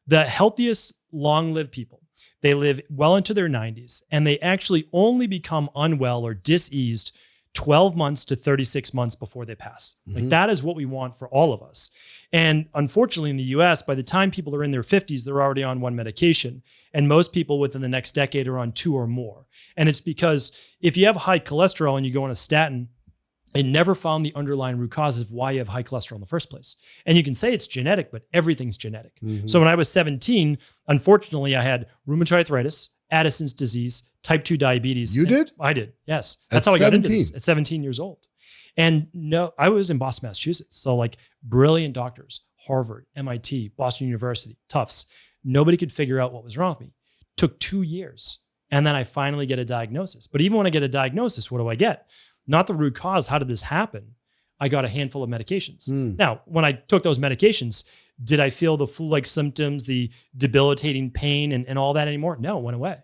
The healthiest long-lived people, they live well into their 90s, and they actually only become unwell or diseased 12 months to 36 months before they pass. Like that is what we want for all of us. And unfortunately in the US, by the time people are in their 50s, they're already on one medication. And most people within the next decade are on 2 or more. And it's because if you have high cholesterol and you go on a statin, it never found the underlying root cause of why you have high cholesterol in the first place. And you can say it's genetic, but everything's genetic. So when I was 17, unfortunately, I had rheumatoid arthritis, Addison's disease, type 2 diabetes. You did? I did, yes. That's how I got into this at 17 years old. And no, I was in Boston, Massachusetts. So like brilliant doctors, Harvard, MIT, Boston University, Tufts. Nobody could figure out what was wrong with me. Took 2 years. And then I finally get a diagnosis. But even when I get a diagnosis, what do I get? Not the root cause. How did this happen? I got a handful of medications. Now, when I took those medications, did I feel the flu-like symptoms, the debilitating pain and all that anymore? No, it went away.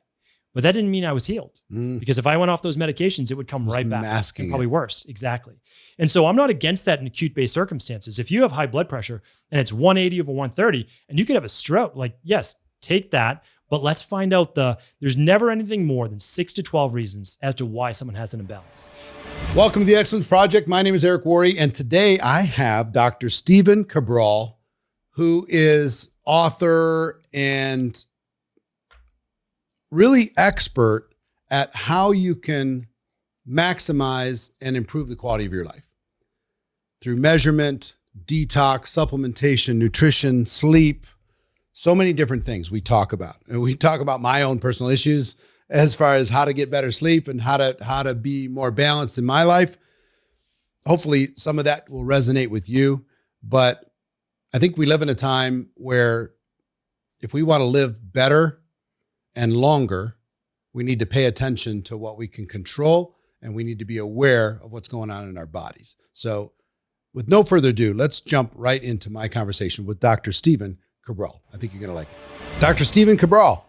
But that didn't mean I was healed because if I went off those medications, it would come right back and probably worse. Exactly. And so I'm not against that in acute-based circumstances. If you have high blood pressure and it's 180 over 130 and you could have a stroke, like, yes, take that. But let's find out there's never anything more than 6 to 12 reasons as to why someone has an imbalance. Welcome to the Excellence Project. My name is Eric Worre, and today I have Dr. Stephen Cabral, who is author and really expert at how you can maximize and improve the quality of your life through measurement, detox, supplementation, nutrition, sleep, so many different things we talk about. And we talk about my own personal issues as far as how to get better sleep and how to be more balanced in my life. Hopefully some of that will resonate with you, but I think we live in a time where if we want to live better and longer, we need to pay attention to what we can control, and we need to be aware of what's going on in our bodies. So with no further ado, let's jump right into my conversation with Dr. Stephen Cabral. I think you're going to like it. Dr. Stephen Cabral,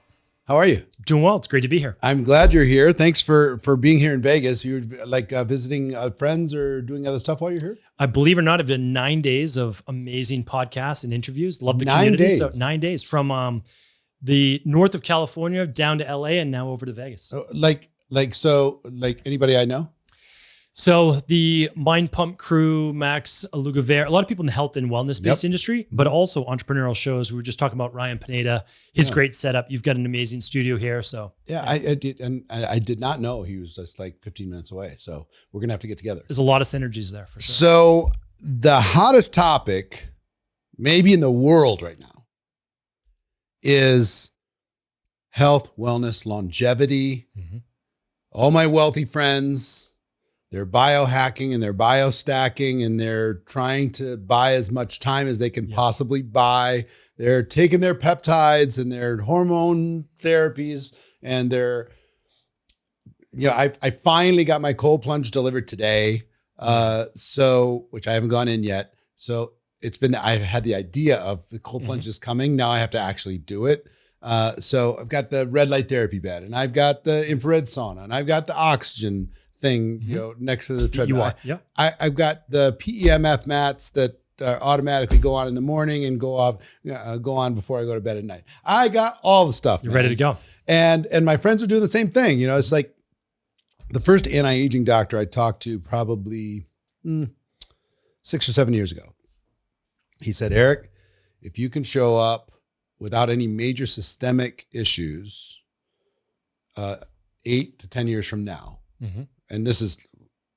how are you? Doing well. It's great to be here. I'm glad you're here. Thanks for being here in Vegas. You're like visiting friends or doing other stuff while you're here? I believe it or not, I've done 9 days of amazing podcasts and interviews. Love the 9 community. days. So 9 days from the north of California down to LA and now over to Vegas. Like anybody I know? So the Mind Pump crew, Max Lugaver, a lot of people in the health and wellness-based industry, but also entrepreneurial shows. We were just talking about Ryan Pineda, his great setup. You've got an amazing studio here. So yeah, I did. And I did not know he was just like 15 minutes away. So we're going to have to get together. There's a lot of synergies there for sure. So the hottest topic maybe in the world right now is health, wellness, longevity. All my wealthy friends, they're biohacking and they're biostacking and they're trying to buy as much time as they can possibly buy. They're taking their peptides and their hormone therapies and they're, I finally got my cold plunge delivered today. Which I haven't gone in yet. So I've had the idea of the cold plunge is coming. Now I have to actually do it. So I've got the red light therapy bed and I've got the infrared sauna and I've got the oxygen thing, next to the treadmill. I've got the PEMF mats that automatically go on in the morning and go on before I go to bed at night. I got all the stuff. You're ready to go. And my friends are doing the same thing. It's like the first anti-aging doctor I talked to probably 6 or 7 years ago. He said, Eric, if you can show up without any major systemic issues 8 to 10 years from now, and this is,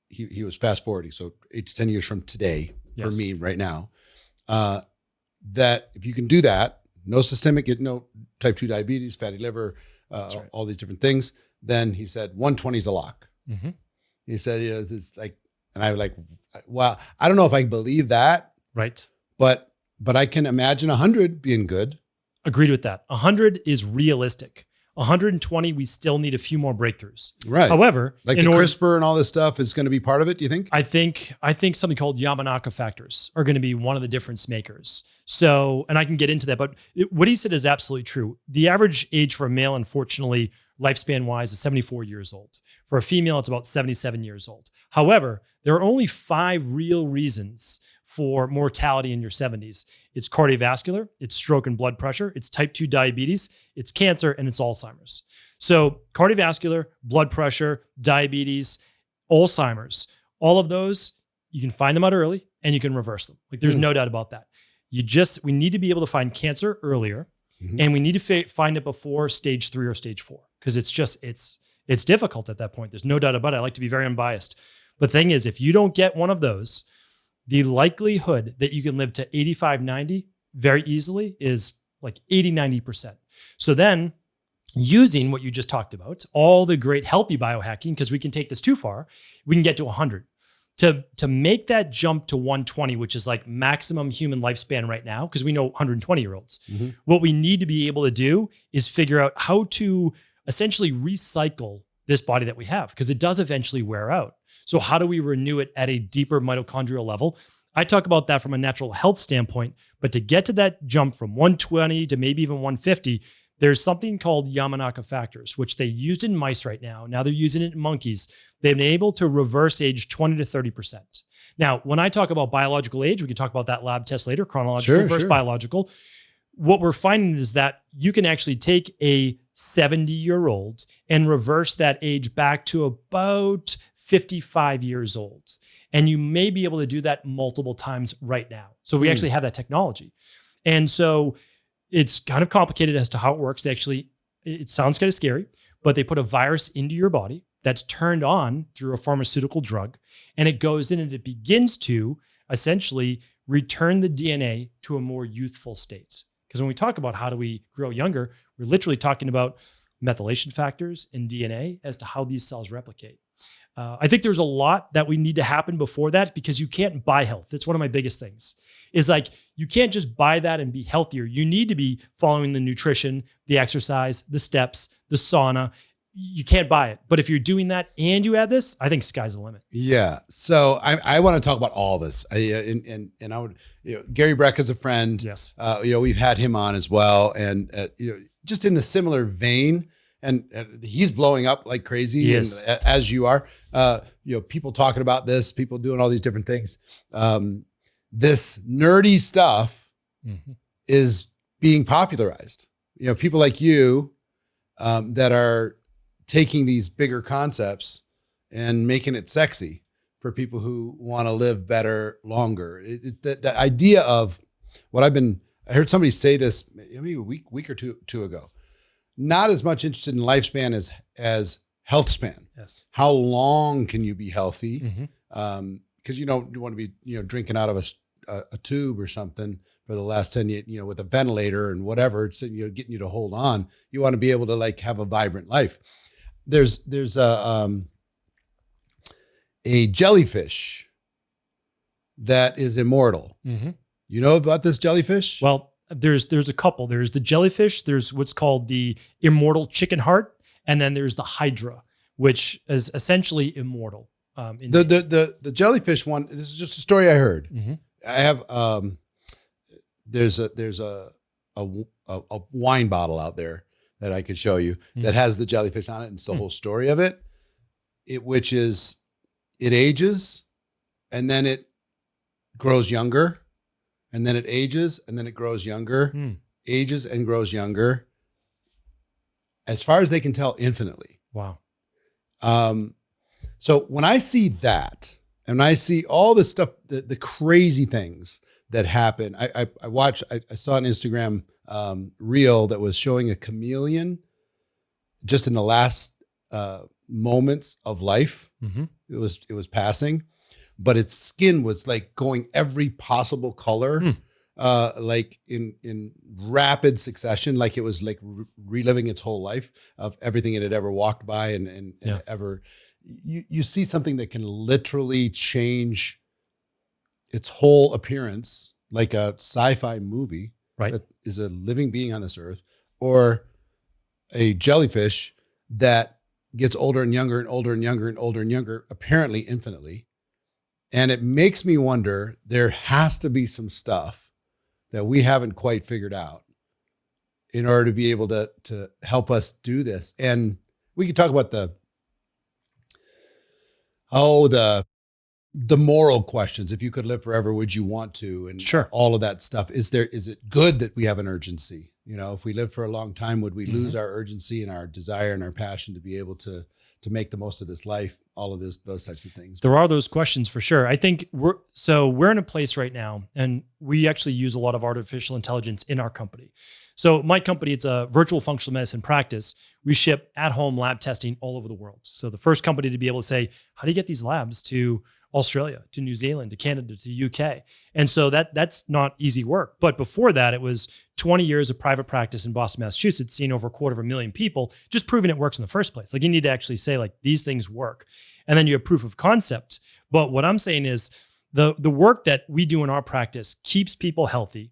he was fast forwarding, so 8 to 10 years from today for me right now, that if you can do that, no systemic, no type 2 diabetes, fatty liver, all these different things, then he said 120 is a lock. He said, it's like, and I was like, well, I don't know if I believe that. Right. But I can imagine 100 being good. Agreed with that. 100 is realistic. 120, we still need a few more breakthroughs. Right. However, like the CRISPR and all this stuff is going to be part of it, do you think? I think something called Yamanaka factors are going to be one of the difference makers. So, and I can get into that, but what he said is absolutely true. The average age for a male, unfortunately, lifespan wise, is 74 years old. For a female, it's about 77 years old. However, there are only 5 real reasons for mortality in your 70s. It's cardiovascular, it's stroke and blood pressure, it's type 2 diabetes, it's cancer, and it's Alzheimer's. So we blood pressure, diabetes, Alzheimer's, all of those, you can find them out early and you can reverse them. Like there's no doubt about that. We need to be able to find cancer earlier, and we need to find it before stage 3 or stage 4, because it's difficult at that point. There's no doubt about it. I like to be very unbiased. But the thing is, if you don't get one of those, the likelihood that you can live to 85, 90 very easily is like 80, 90%. So then using what you just talked about, all the great healthy biohacking, because we can take this too far, we can get to 100. To make that jump to 120, which is like maximum human lifespan right now, because we know 120-year-olds, what we need to be able to do is figure out how to essentially recycle this body that we have, because it does eventually wear out. So how do we renew it at a deeper mitochondrial level? I talk about that from a natural health standpoint, but to get to that jump from 120 to maybe even 150, there's something called Yamanaka factors, which they used in mice right now. Now they're using it in monkeys. They've been able to reverse age 20 to 30%. Now, when I talk about biological age, we can talk about that lab test later, chronological versus biological. What we're finding is that you can actually take a 70-year-old and reverse that age back to about 55 years old. And you may be able to do that multiple times right now. So we actually have that technology. And so it's kind of complicated as to how it works. It sounds kind of scary, but they put a virus into your body that's turned on through a pharmaceutical drug, and it goes in and it begins to essentially return the DNA to a more youthful state. Because when we talk about how do we grow younger, we're literally talking about methylation factors in DNA as to how these cells replicate. I think there's a lot that we need to happen before that, because you can't buy health. That's one of my biggest things, is like, you can't just buy that and be healthier. You need to be following the nutrition, the exercise, the steps, the sauna. You can't buy it. But if you're doing that and you add this, I think sky's the limit. Yeah. So I want to talk about all this. And I would, Gary Breck is a friend. Yes. We've had him on as well. And, just in a similar vein, and he's blowing up like crazy. Yes. And, as you are, people talking about this, people doing all these different things. This nerdy stuff is being popularized. People like you that are taking these bigger concepts and making it sexy for people who want to live better, longer. The idea of what I heard somebody say this maybe a week or two ago. Not as much interested in lifespan as health span. Yes. How long can you be healthy? Because you don't want to be drinking out of a tube or something for the last 10 years, with a ventilator and whatever, it's getting you to hold on. You want to be able to like have a vibrant life. There's a jellyfish that is immortal. You know about this jellyfish? Well, there's a couple. There's the jellyfish. There's what's called the immortal chicken heart, and then there's the hydra, which is essentially immortal. The jellyfish one. This is just a story I heard. I have there's a wine bottle out there that I could show you that has the jellyfish on it, and it's the whole story of it. Which is it ages, and then it grows younger. And then it ages, and then it grows younger, ages and grows younger. As far as they can tell, infinitely. Wow. So when I see that, and I see all this stuff, the crazy things that happen, I saw an Instagram reel that was showing a chameleon just in the last moments of life. It was passing. But its skin was like going every possible color, like in rapid succession, like it was like reliving its whole life of everything it had ever walked by and ever. You see something that can literally change its whole appearance, like a sci-fi movie that is a living being on this earth, or a jellyfish that gets older and younger and older and younger and older and younger, apparently infinitely. And it makes me wonder, there has to be some stuff that we haven't quite figured out in order to be able to help us do this. And we could talk about the the moral questions. If you could live forever, would you want to? And Sure. all of that stuff. Is it good that we have an urgency? You know, if we live for a long time, would we lose our urgency and our desire and our passion to be able to make the most of this life? All of those types of things. There are those questions for sure. I think we're in a place right now, and we actually use a lot of artificial intelligence in our company. So my company, it's a virtual functional medicine practice. We ship at-home lab testing all over the world. So the first company to be able to say, how do you get these labs to Australia, to New Zealand, to Canada, to UK? And so that's not easy work. But before that, it was 20 years of private practice in Boston, Massachusetts, seeing over 250,000 people, just proving it works in the first place. Like, you need to actually say, like, these things work. And then you have proof of concept. But what I'm saying is the work that we do in our practice keeps people healthy,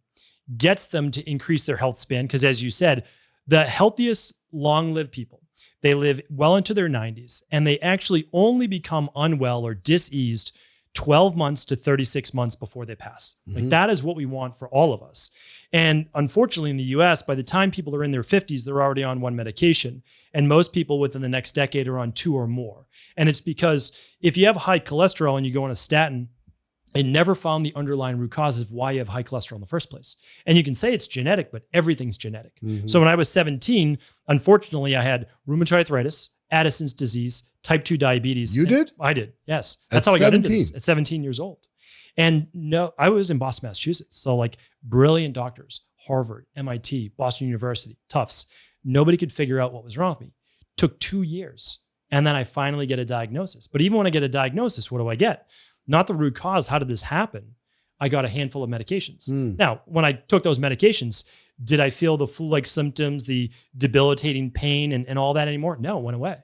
gets them to increase their health span. Because as you said, the healthiest long-lived people, they live well into their 90s, and they actually only become unwell or diseased 12 months to 36 months before they pass. Like, that is what we want for all of us. And unfortunately in the US, by the time people are in their 50s, they're already on one medication. And most people within the next decade are on 2 or more. And it's because if you have high cholesterol and you go on a statin, it never found the underlying root cause of why you have high cholesterol in the first place. And you can say it's genetic, but everything's genetic. So when I was 17, unfortunately, I had rheumatoid arthritis, Addison's disease, type 2 diabetes. You did? I did, yes. At That's how I got into 17? this at 17 years old. And no, I was in Boston, Massachusetts. So like brilliant doctors, Harvard, MIT, Boston University, Tufts. Nobody could figure out what was wrong with me. Took 2 years. And then I finally get a diagnosis. But even when I get a diagnosis, what do I get? Not the root cause. How did this happen? I got a handful of medications. Now, when I took those medications, did I feel the flu-like symptoms, the debilitating pain and all that anymore? No, it went away.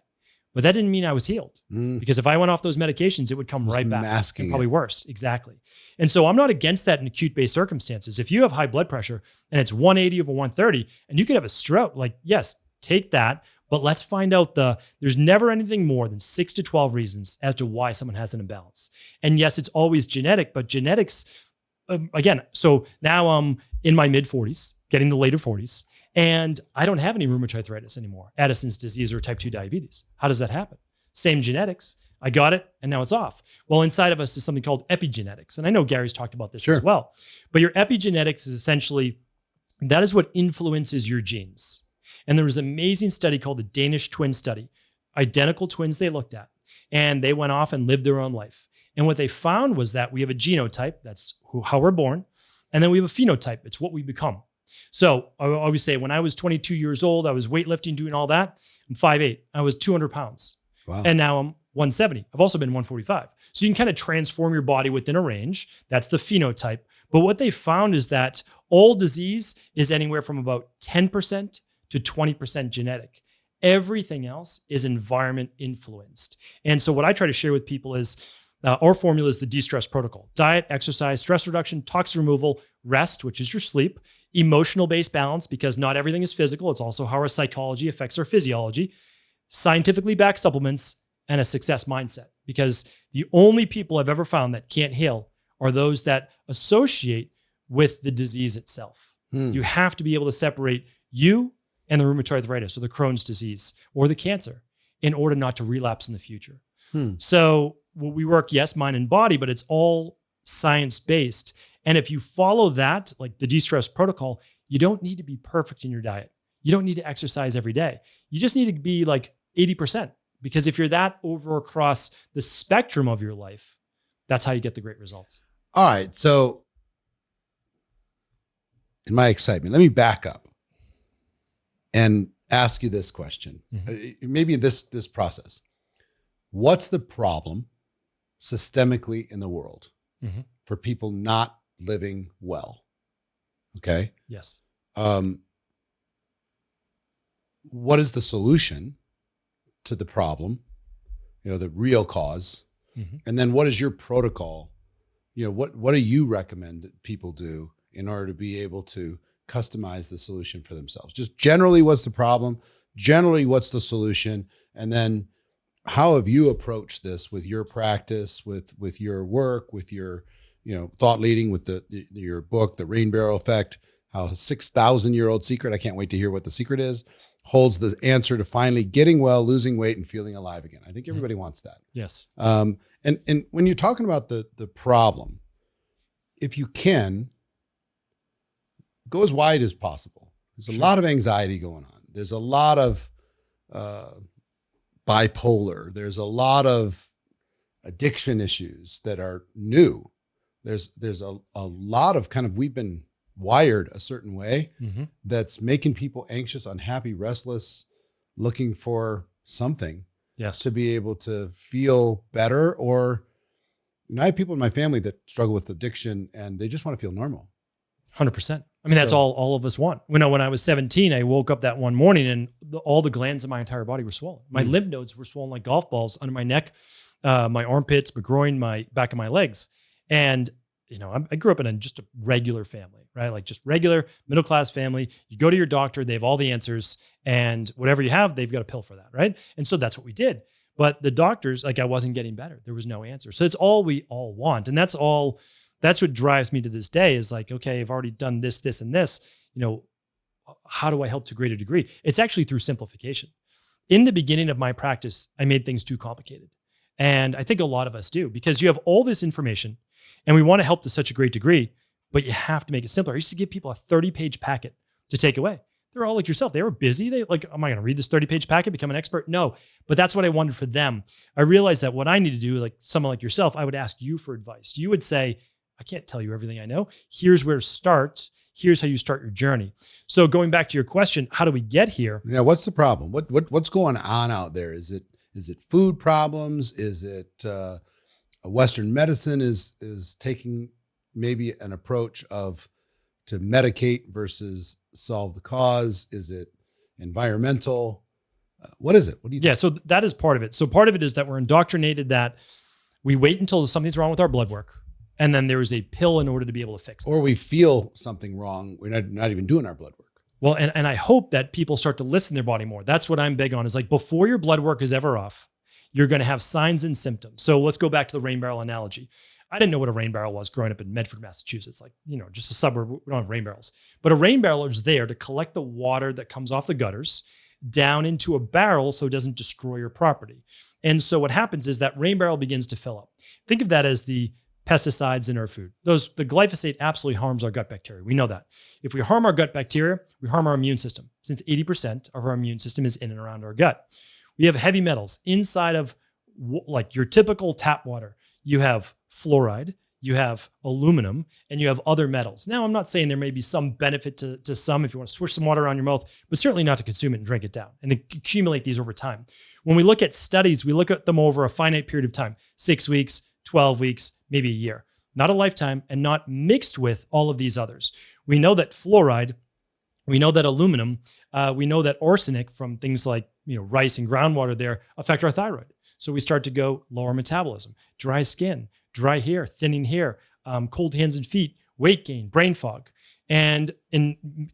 But that didn't mean I was healed, because if I went off those medications, it would come right back. Masking and probably worse. Exactly. And so I'm not against that in acute-based circumstances. If you have high blood pressure and it's 180 over 130 and you could have a stroke, like, yes, take that. But let's find out there's never anything more than 6 to 12 reasons as to why someone has an imbalance. And yes, it's always genetic, but genetics, again, so now I'm in my mid 40s, getting to later 40s, and I don't have any rheumatoid arthritis anymore, Addison's disease or type 2 diabetes. How does that happen? Same genetics. I got it and now it's off. Well, inside of us is something called epigenetics. And I know Gary's talked about this as well. But your epigenetics is essentially, that is what influences your genes. And there was an amazing study called the Danish twin study, identical twins they looked at, and they went off and lived their own life. And what they found was that we have a genotype, that's how we're born, and then we have a phenotype, it's what we become. So I always say, when I was 22 years old, I was weightlifting, doing all that. I'm 5'8", I was 200 pounds. Wow. And now I'm 170. I've also been 145. So you can kind of transform your body within a range. That's the phenotype. But what they found is that all disease is anywhere from about 10% to 20% genetic. Everything else is environment influenced. And so what I try to share with people is our formula is the de-stress protocol: diet, exercise, stress reduction, toxin removal, rest, which is your sleep, emotional-based balance, because not everything is physical. It's also how our psychology affects our physiology, scientifically backed supplements, and a success mindset. Because the only people I've ever found that can't heal are those that associate with the disease itself. You have to be able to separate you and the rheumatoid arthritis or the Crohn's disease or the cancer in order not to relapse in the future. So we work, yes, mind and body, but it's all science-based. And if you follow that, like the de-stress protocol, you don't need to be perfect in your diet. You don't need to exercise every day. You just need to be like 80%. Because if you're that over across the spectrum of your life, that's how you get the great results. All right. So in my excitement, let me back up and ask you this question. Maybe in this process, what's the problem systemically in the world for people not living well? Okay. Yes. What is the solution to the problem? You know, the real cause. And then what is your protocol? You know, what do you recommend that people do in order to be able to customize the solution for themselves? Just generally, what's the problem? Generally, what's the solution? And then how have you approached this with your practice, with your work, with your, you know, thought leading, with your book, The Rain Barrel Effect? how a 6,000-year-old secret, I can't wait to hear what the secret is, holds the answer to finally getting well, losing weight, and feeling alive again. I think everybody wants that. Yes. And when you're talking about the problem, if you can, go as wide as possible. There's a lot of anxiety going on. There's a lot of bipolar. There's a lot of addiction issues that are new. There's a lot of kind of, we've been wired a certain way that's making people anxious, unhappy, restless, looking for something to be able to feel better. Or, I have people in my family that struggle with addiction and they just want to feel normal. 100%. I mean, that's all of us want. When I was 17, I woke up that one morning and all the glands in my entire body were swollen. My lymph nodes were swollen like golf balls under my neck, my armpits, my groin, my back of my legs. And, I grew up in just a regular family, right? Like just regular middle-class family. You go to your doctor, they have all the answers, and whatever you have, they've got a pill for that, right? And so that's what we did. But the doctors, I wasn't getting better. There was no answer. So it's all we all want. And that's what drives me to this day is like, okay, I've already done this, this, and this, how do I help to a greater degree? It's actually through simplification. In the beginning of my practice, I made things too complicated. And I think a lot of us do, because you have all this information and we want to help to such a great degree, but you have to make it simpler. I used to give people a 30-page packet to take away. They're all like yourself. They were busy. Am I going to read this 30-page packet, become an expert? No, but that's what I wanted for them. I realized that what I need to do, like someone like yourself, I would ask you for advice. You would say, I can't tell you everything I know. Here's where to start. Here's how you start your journey. So going back to your question, how do we get here? Yeah. What's the problem? What's going on out there? Is it food problems? Is it Western medicine is taking maybe an approach to medicate versus solve the cause? Is it environmental? What is it? What do you think? Yeah. So that is part of it. So part of it is that we're indoctrinated that we wait until something's wrong with our blood work. And then there is a pill in order to be able to fix that. Or we feel something wrong. We're not even doing our blood work. Well, and I hope that people start to listen to their body more. That's what I'm big on, is like before your blood work is ever off, you're going to have signs and symptoms. So let's go back to the rain barrel analogy. I didn't know what a rain barrel was growing up in Medford, Massachusetts, just a suburb. We don't have rain barrels. But a rain barrel is there to collect the water that comes off the gutters down into a barrel so it doesn't destroy your property. And so what happens is that rain barrel begins to fill up. Think of that as the pesticides in our food. The glyphosate absolutely harms our gut bacteria. We know that. If we harm our gut bacteria, we harm our immune system, since 80% of our immune system is in and around our gut. We have heavy metals inside of like your typical tap water. You have fluoride, you have aluminum, and you have other metals. Now, I'm not saying there may be some benefit to some if you want to swish some water around your mouth, but certainly not to consume it and drink it down and accumulate these over time. When we look at studies, we look at them over a finite period of time, 6 weeks, 12 weeks, maybe a year, not a lifetime, and not mixed with all of these others. We know that fluoride, we know that aluminum, we know that arsenic from things like rice and groundwater there affect our thyroid. So we start to go lower metabolism, dry skin, dry hair, thinning hair, cold hands and feet, weight gain, brain fog. And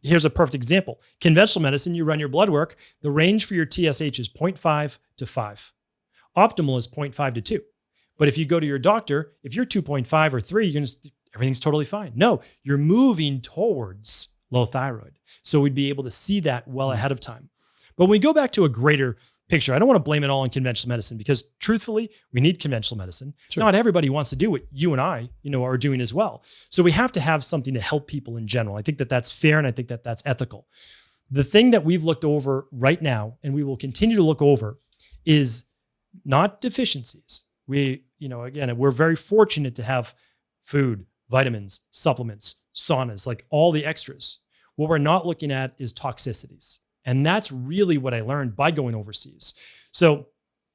here's a perfect example. Conventional medicine, you run your blood work, the range for your TSH is 0.5 to 5. Optimal is 0.5 to 2. But if you go to your doctor, if you're 2.5 or 3, everything's totally fine. No, you're moving towards low thyroid. So we'd be able to see that well ahead of time. But when we go back to a greater picture, I don't want to blame it all on conventional medicine, because truthfully, we need conventional medicine. Sure. Not everybody wants to do what you and I, are doing as well. So we have to have something to help people in general. I think that that's fair, and I think that that's ethical. The thing that we've looked over right now, and we will continue to look over, is not deficiencies. Again, we're very fortunate to have food, vitamins, supplements, saunas, like all the extras. What we're not looking at is toxicities. And that's really what I learned by going overseas. So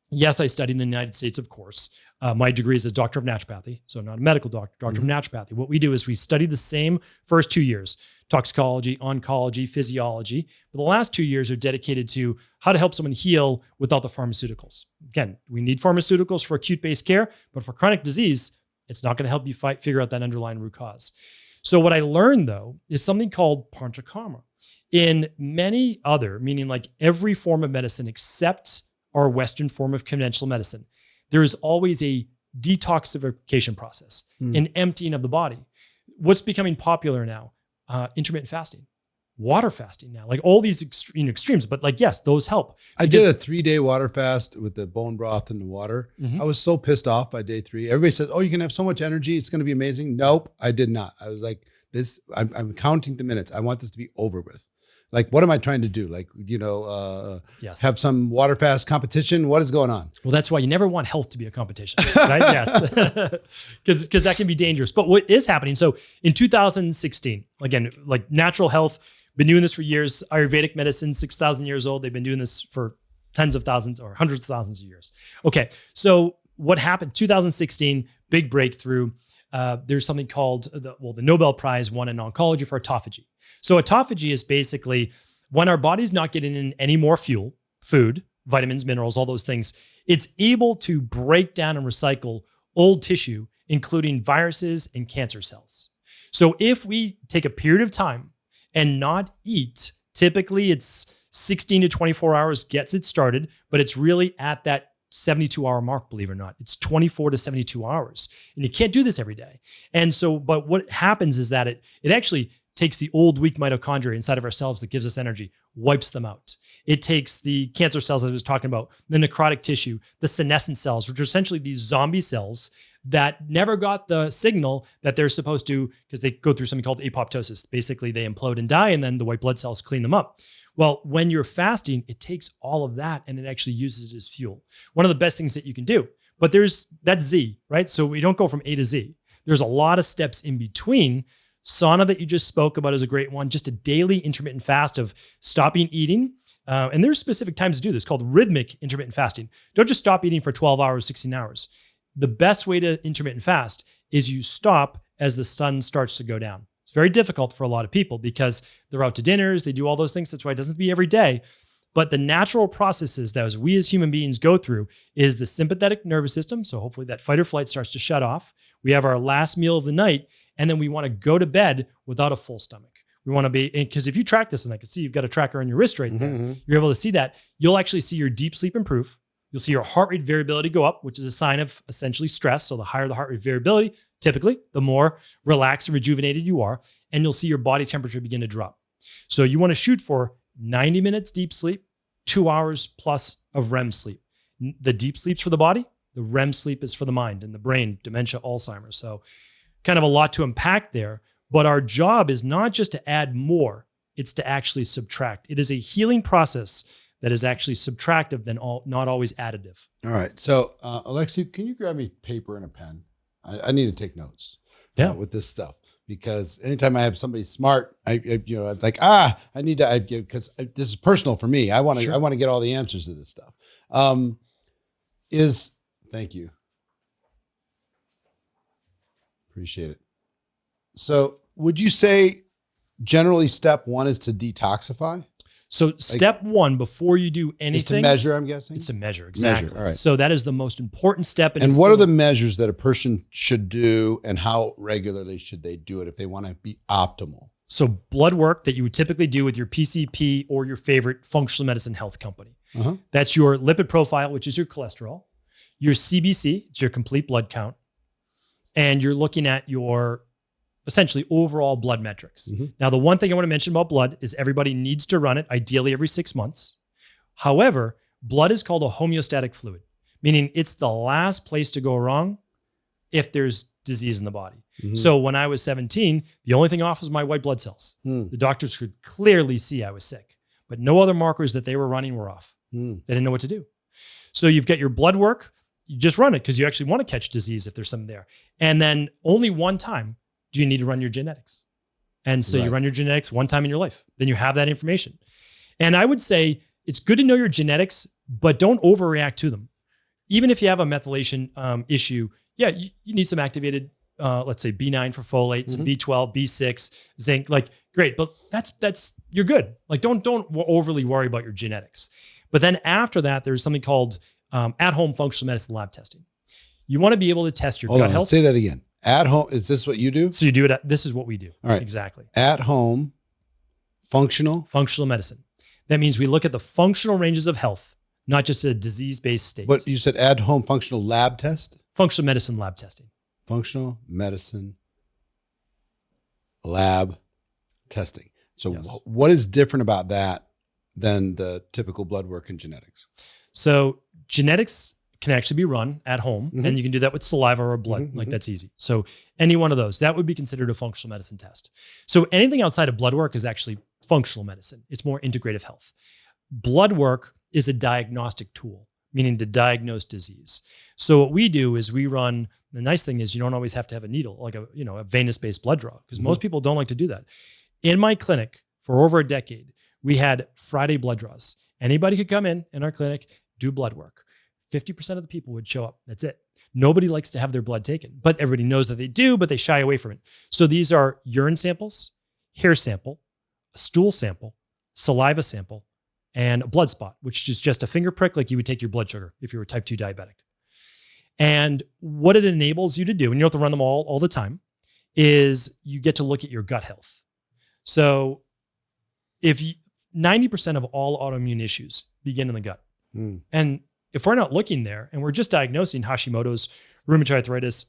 yes, I studied in the United States, of course. My degree is a doctor of naturopathy. So not a medical doctor, doctor of naturopathy. What we do is we study the same first 2 years, toxicology, oncology, physiology. But the last 2 years are dedicated to how to help someone heal without the pharmaceuticals. Again, we need pharmaceuticals for acute-based care, but for chronic disease, it's not going to help you figure out that underlying root cause. So what I learned, though, is something called panchakarma. In many other, meaning like every form of medicine except our Western form of conventional medicine, there is always a detoxification process, an emptying of the body. What's becoming popular now? intermittent fasting, water fasting now, like all these extremes. But like, yes, those help. I did a 3-day water fast with the bone broth and the water. I was so pissed off by day 3. Everybody says, oh, you can have so much energy. It's going to be amazing. Nope, I did not. I was like, I'm counting the minutes. I want this to be over with. Like, what am I trying to do? Like, Yes. Have some water fast competition? What is going on? Well, that's why you never want health to be a competition, right? Yes. Because that can be dangerous. But what is happening? So in 2016, again, like natural health, been doing this for years. Ayurvedic medicine, 6,000 years old. They've been doing this for tens of thousands or hundreds of thousands of years. Okay. So what happened? 2016, big breakthrough. There's something called the Nobel Prize won in oncology for autophagy. So autophagy is basically when our body's not getting in any more fuel, food, vitamins, minerals, all those things, it's able to break down and recycle old tissue, including viruses and cancer cells. So if we take a period of time and not eat, typically it's 16 to 24 hours gets it started, but it's really at that 72-hour mark, believe it or not. It's 24 to 72 hours. And you can't do this every day. And so, but what happens is that it actually takes the old weak mitochondria inside of ourselves that gives us energy, wipes them out. It takes the cancer cells that I was talking about, the necrotic tissue, the senescent cells, which are essentially these zombie cells that never got the signal that they're supposed to, because they go through something called apoptosis. Basically, they implode and die, and then the white blood cells clean them up. Well, when you're fasting, it takes all of that and it actually uses it as fuel. One of the best things that you can do. But that's Z, right? So we don't go from A to Z. There's a lot of steps in between. Sauna that you just spoke about is a great one. Just a daily intermittent fast of stopping eating. And there's specific times to do this called rhythmic intermittent fasting. Don't just stop eating for 12 hours, 16 hours. The best way to intermittent fast is you stop as the sun starts to go down. It's very difficult for a lot of people because they're out to dinners, they do all those things. That's why it doesn't have to be every day. But the natural processes that we as human beings go through is the sympathetic nervous system. So hopefully that fight or flight starts to shut off. We have our last meal of the night, and then we want to go to bed without a full stomach. We want to be, because if you track this, and I can see you've got a tracker on your wrist right there, you're able to see that. You'll actually see your deep sleep improve. You'll see your heart rate variability go up, which is a sign of essentially stress. So the higher the heart rate variability, typically, the more relaxed and rejuvenated you are. And you'll see your body temperature begin to drop. So you want to shoot for 90 minutes deep sleep, 2 hours plus of REM sleep. The deep sleep's for the body. The REM sleep is for the mind and the brain, dementia, Alzheimer's. So kind of a lot to unpack there. But our job is not just to add more, it's to actually subtract. It is a healing process that is actually subtractive than not always additive. All right. So, Alexi, can you grab me paper and a pen? I need to take notes with this stuff, because anytime I have somebody smart, I'm like, I need to, because this is personal for me. I want to get all the answers to this stuff. Thank you. Appreciate it. So would you say generally step 1 is to detoxify? So step 1, before you do anything, is to measure, I'm guessing? It's to measure, exactly. Measure, all right. So that is the most important step. And what are the measures that a person should do, and how regularly should they do it if they want to be optimal? So blood work that you would typically do with your PCP or your favorite functional medicine health company. That's your lipid profile, which is your cholesterol, your CBC, it's your complete blood count, and you're looking at your essentially overall blood metrics. Now, the one thing I want to mention about blood is everybody needs to run it, ideally every 6 months. However, blood is called a homeostatic fluid, meaning it's the last place to go wrong if there's disease in the body. So when I was 17, the only thing off was my white blood cells. The doctors could clearly see I was sick, but no other markers that they were running were off. They didn't know what to do. So you've got your blood work, you just run it because you actually want to catch disease if there's something there. And then only one time do you need to run your genetics. And so you run your genetics one time in your life. Then you have that information. And I would say it's good to know your genetics, but don't overreact to them. Even if you have a methylation issue, you need some activated, let's say B9 for folate, some B12, B6, zinc, like great, but that's you're good. Like don't overly worry about your genetics. But then after that, there's something called at-home functional medicine lab testing. You want to be able to test your gut health. Say that again. At home, is this what you do? So you do it. This is what we do. All right. Exactly. At home, functional medicine. That means we look at the functional ranges of health, not just a disease-based state. But you said at home functional lab test? Functional medicine lab testing. Functional medicine lab testing. So Yes. what is different about that than the typical blood work and genetics? So genetics can actually be run at home, Mhm. and you can do that with saliva or blood. Mhm, Like mhm. that's easy. So any one of those, that would be considered a functional medicine test. So anything outside of blood work is actually functional medicine. It's more integrative health. Blood work is a diagnostic tool, meaning to diagnose disease. So what we do is we run, the nice thing is you don't always have to have a needle, like a venous-based blood draw, because Mhm. most people don't like to do that. In my clinic for over a decade, we had Friday blood draws. Anybody could come in our clinic, do blood work. 50% of the people would show up. That's it. Nobody likes to have their blood taken, but everybody knows that they do, but they shy away from it. So these are urine samples, hair sample, a stool sample, saliva sample, and a blood spot, which is just a finger prick like you would take your blood sugar if you were type 2 diabetic. And what it enables you to do, and you don't have to run them all the time, is you get to look at your gut health. So if 90% of all autoimmune issues begin in the gut. Mm. And if we're not looking there and we're just diagnosing Hashimoto's, rheumatoid arthritis,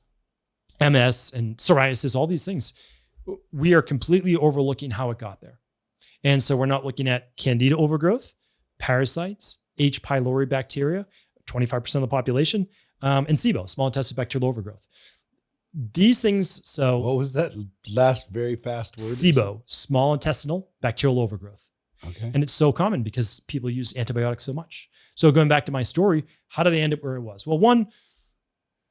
MS, and psoriasis, all these things, we are completely overlooking how it got there. And so we're not looking at candida overgrowth, parasites, H. pylori bacteria, 25% of the population, and SIBO, small intestinal bacterial overgrowth. These things, so What was that last very fast word? SIBO, small intestinal bacterial overgrowth. Okay. And it's so common because people use antibiotics so much. So going back to my story, how did I end up where it was? Well, one,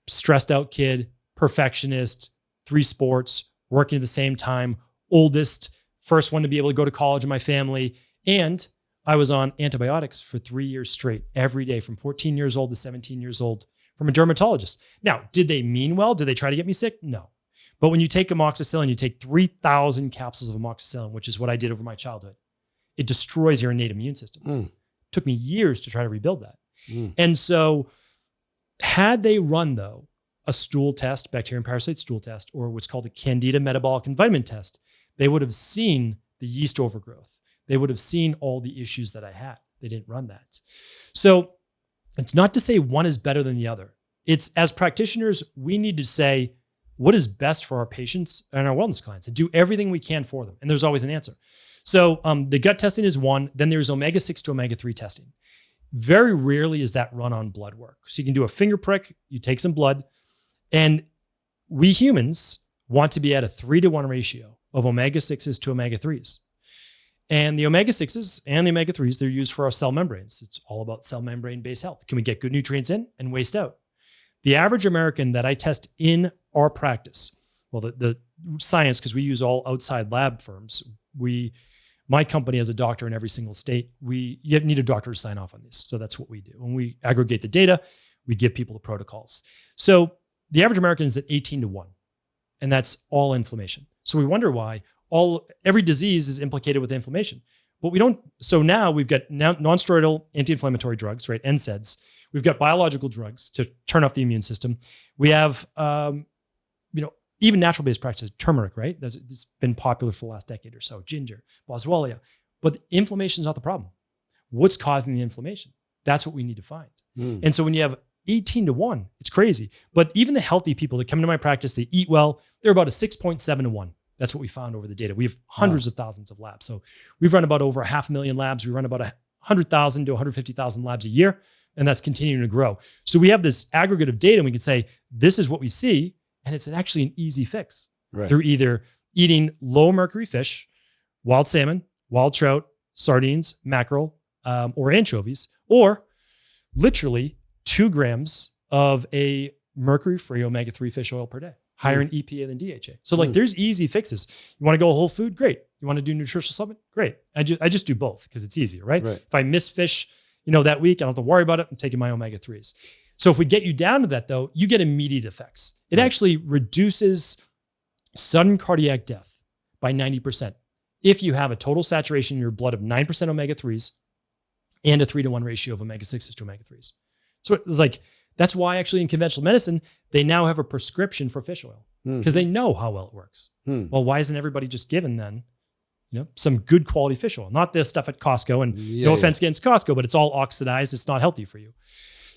stressed out kid, perfectionist, 3 sports, working at the same time, oldest, first one to be able to go to college in my family. And I was on antibiotics for 3 years straight, every day from 14 years old to 17 years old from a dermatologist. Now, did they mean well? Did they try to get me sick? No. But when you take amoxicillin, you take 3,000 capsules of amoxicillin, which is what I did over my childhood. It destroys your innate immune system. It took me years to try to rebuild that. And so had they run, though, a stool test, bacteria and parasite stool test, or what's called a candida metabolic environment test, they would have seen the yeast overgrowth. They would have seen all the issues that I had. They didn't run that. So it's not to say one is better than the other. It's, as practitioners, we need to say what is best for our patients and our wellness clients and do everything we can for them. And there's always an answer. So the gut testing is one. Then there's omega-6 to omega-3 testing. Very rarely is that run on blood work. So you can do a finger prick, you take some blood, and we humans want to be at a 3-to-1 ratio of omega-6s to omega-3s. And the omega-6s and the omega-3s, they're used for our cell membranes. It's all about cell membrane-based health. Can we get good nutrients in and waste out? The average American that I test in our practice, well, the science, because we use all outside lab firms, my company has a doctor in every single state. You need a doctor to sign off on these. So that's what we do. When we aggregate the data, we give people the protocols. So the average American is at 18-to-1, and that's all inflammation. So we wonder why every disease is implicated with inflammation. But we don't. So now we've got non-steroidal anti-inflammatory drugs, right? NSAIDs. We've got biological drugs to turn off the immune system. We have, even natural-based practices, turmeric, right? It's been popular for the last decade or so. Ginger, boswellia. But inflammation is not the problem. What's causing the inflammation? That's what we need to find. And so when you have 18-to-1, it's crazy. But even the healthy people that come into my practice, they eat well, they're about a 6.7-to-1. That's what we found over the data. We have hundreds of thousands of labs. So we've run about over 500,000 labs. We run about 100,000 to 150,000 labs a year, and that's continuing to grow. So we have this aggregate of data, and we can say, this is what we see, and it's actually an easy fix through either eating low mercury fish, wild salmon, wild trout, sardines, mackerel, or anchovies, or literally 2 grams of a mercury-free omega-3 fish oil per day, higher in EPA than DHA. So there's easy fixes. You want to go whole food? Great. You want to do nutritional supplement? Great. I just do both because it's easier, right? If I miss fish, that week, I don't have to worry about it. I'm taking my omega-3s. So if we get you down to that, though, you get immediate effects. It actually reduces sudden cardiac death by 90% if you have a total saturation in your blood of 9% omega-3s and a 3-to-1 ratio of omega-6s to omega-3s. So that's why actually in conventional medicine, they now have a prescription for fish oil because they know how well it works. Well, why isn't everybody just given then, some good quality fish oil? Not this stuff at Costco, and no offense against Costco, but it's all oxidized. It's not healthy for you.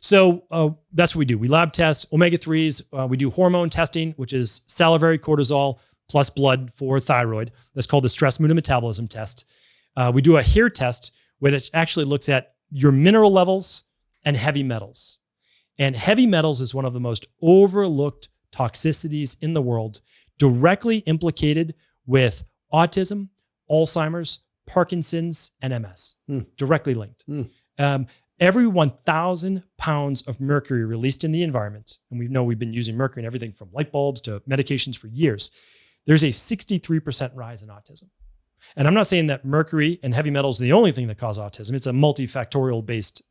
So that's what we do. We lab test omega-3s. We do hormone testing, which is salivary cortisol, plus blood for thyroid. That's called the stress, mood, and metabolism test. We do a hair test, which actually looks at your mineral levels and heavy metals. And heavy metals is one of the most overlooked toxicities in the world, directly implicated with autism, Alzheimer's, Parkinson's, and MS, directly linked. Every 1,000 pounds of mercury released in the environment, and we know we've been using mercury in everything from light bulbs to medications for years, there's a 63% rise in autism. And I'm not saying that mercury and heavy metals are the only thing that cause autism. It's a multifactorial based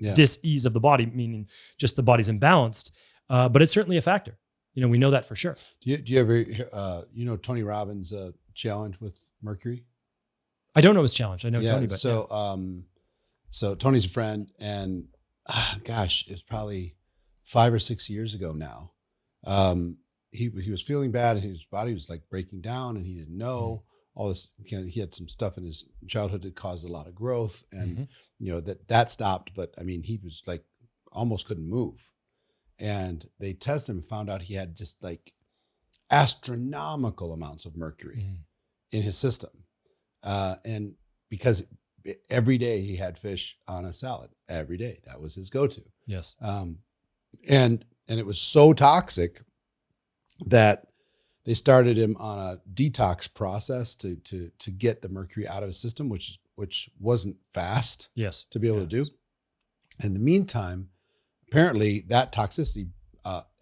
dis-ease of the body, meaning just the body's imbalanced, but it's certainly a factor. We know that for sure. Do you ever, Tony Robbins' challenge with mercury? I don't know his challenge. I know Tony, but so Tony's a friend, and gosh, it's probably 5 or 6 years ago now. He was feeling bad, and his body was like breaking down, and he didn't know all this. He had some stuff in his childhood that caused a lot of growth, and that stopped. But I mean, he was like almost couldn't move, and they tested him and found out he had just like astronomical amounts of mercury in his system, and because every day he had fish on a salad every day. That was his go-to. Yes. And it was so toxic that they started him on a detox process to get the mercury out of his system, which wasn't fast. Yes. To be able to do. In the meantime, apparently that toxicity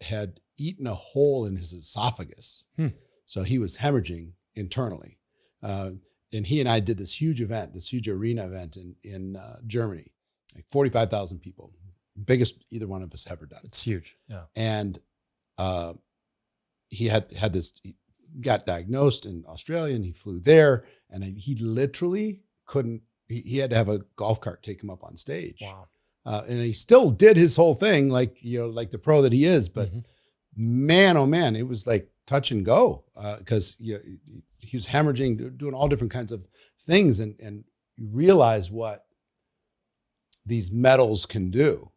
had eaten a hole in his esophagus. So he was hemorrhaging internally. And he and I did this huge arena event in Germany, like 45,000 people, biggest either one of us ever done. It's huge. Yeah. And he had this, he got diagnosed in Australia, and he flew there, and he literally couldn't, he had to have a golf cart take him up on stage. Wow. And he still did his whole thing, like the pro that he is, but man, oh man, it was like touch and go, because he was hemorrhaging, doing all different kinds of things, and you realize what these metals can do,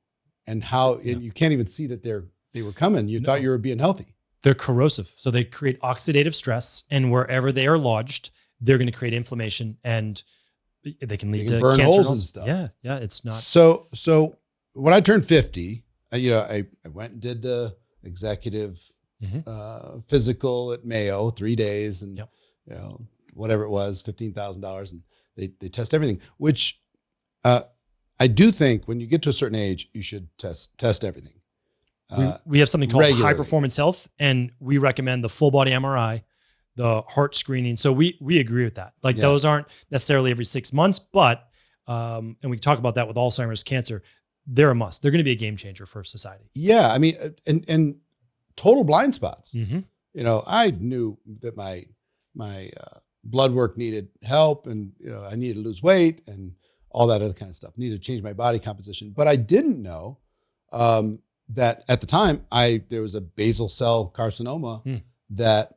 and how you can't even see that they were coming. You thought you were being healthy. They're corrosive, so they create oxidative stress, and wherever they are lodged, they're going to create inflammation, and they can lead to burn cancer holes and stuff. Yeah, it's not. So when I turned 50, I went and did the executive physical at Mayo, 3 days, and whatever it was, $15,000, and they test everything. Which I do think when you get to a certain age, you should test everything. We have something called regularly. High Performance Health, and we recommend the full body MRI, the heart screening. So we agree with that. Like those aren't necessarily every 6 months, but and we talk about that with Alzheimer's, cancer. They're a must. They're going to be a game changer for society. Yeah, I mean, and total blind spots. I knew that my blood work needed help, and I needed to lose weight and all that other kind of stuff. Needed to change my body composition, but I didn't know that at the time there was a basal cell carcinoma that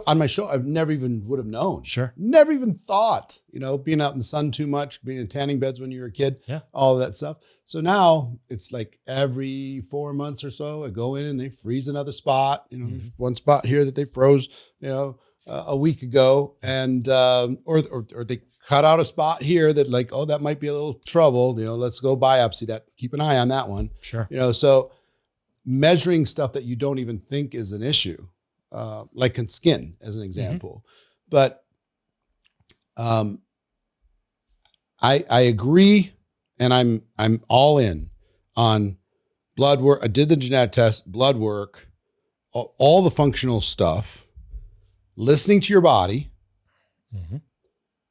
on my show I never even would have known. Sure, never even thought. Being out in the sun too much, being in tanning beds when you were a kid, all of that stuff. So now it's like every 4 months or so, I go in and they freeze another spot. There's one spot here that they froze, a week ago, and or they cut out a spot here that like, oh, that might be a little trouble. Let's go biopsy that. Keep an eye on that one. Sure. So measuring stuff that you don't even think is an issue, like in skin, as an example. But I agree, and I'm all in on blood work. I did the genetic test, blood work, all the functional stuff, listening to your body.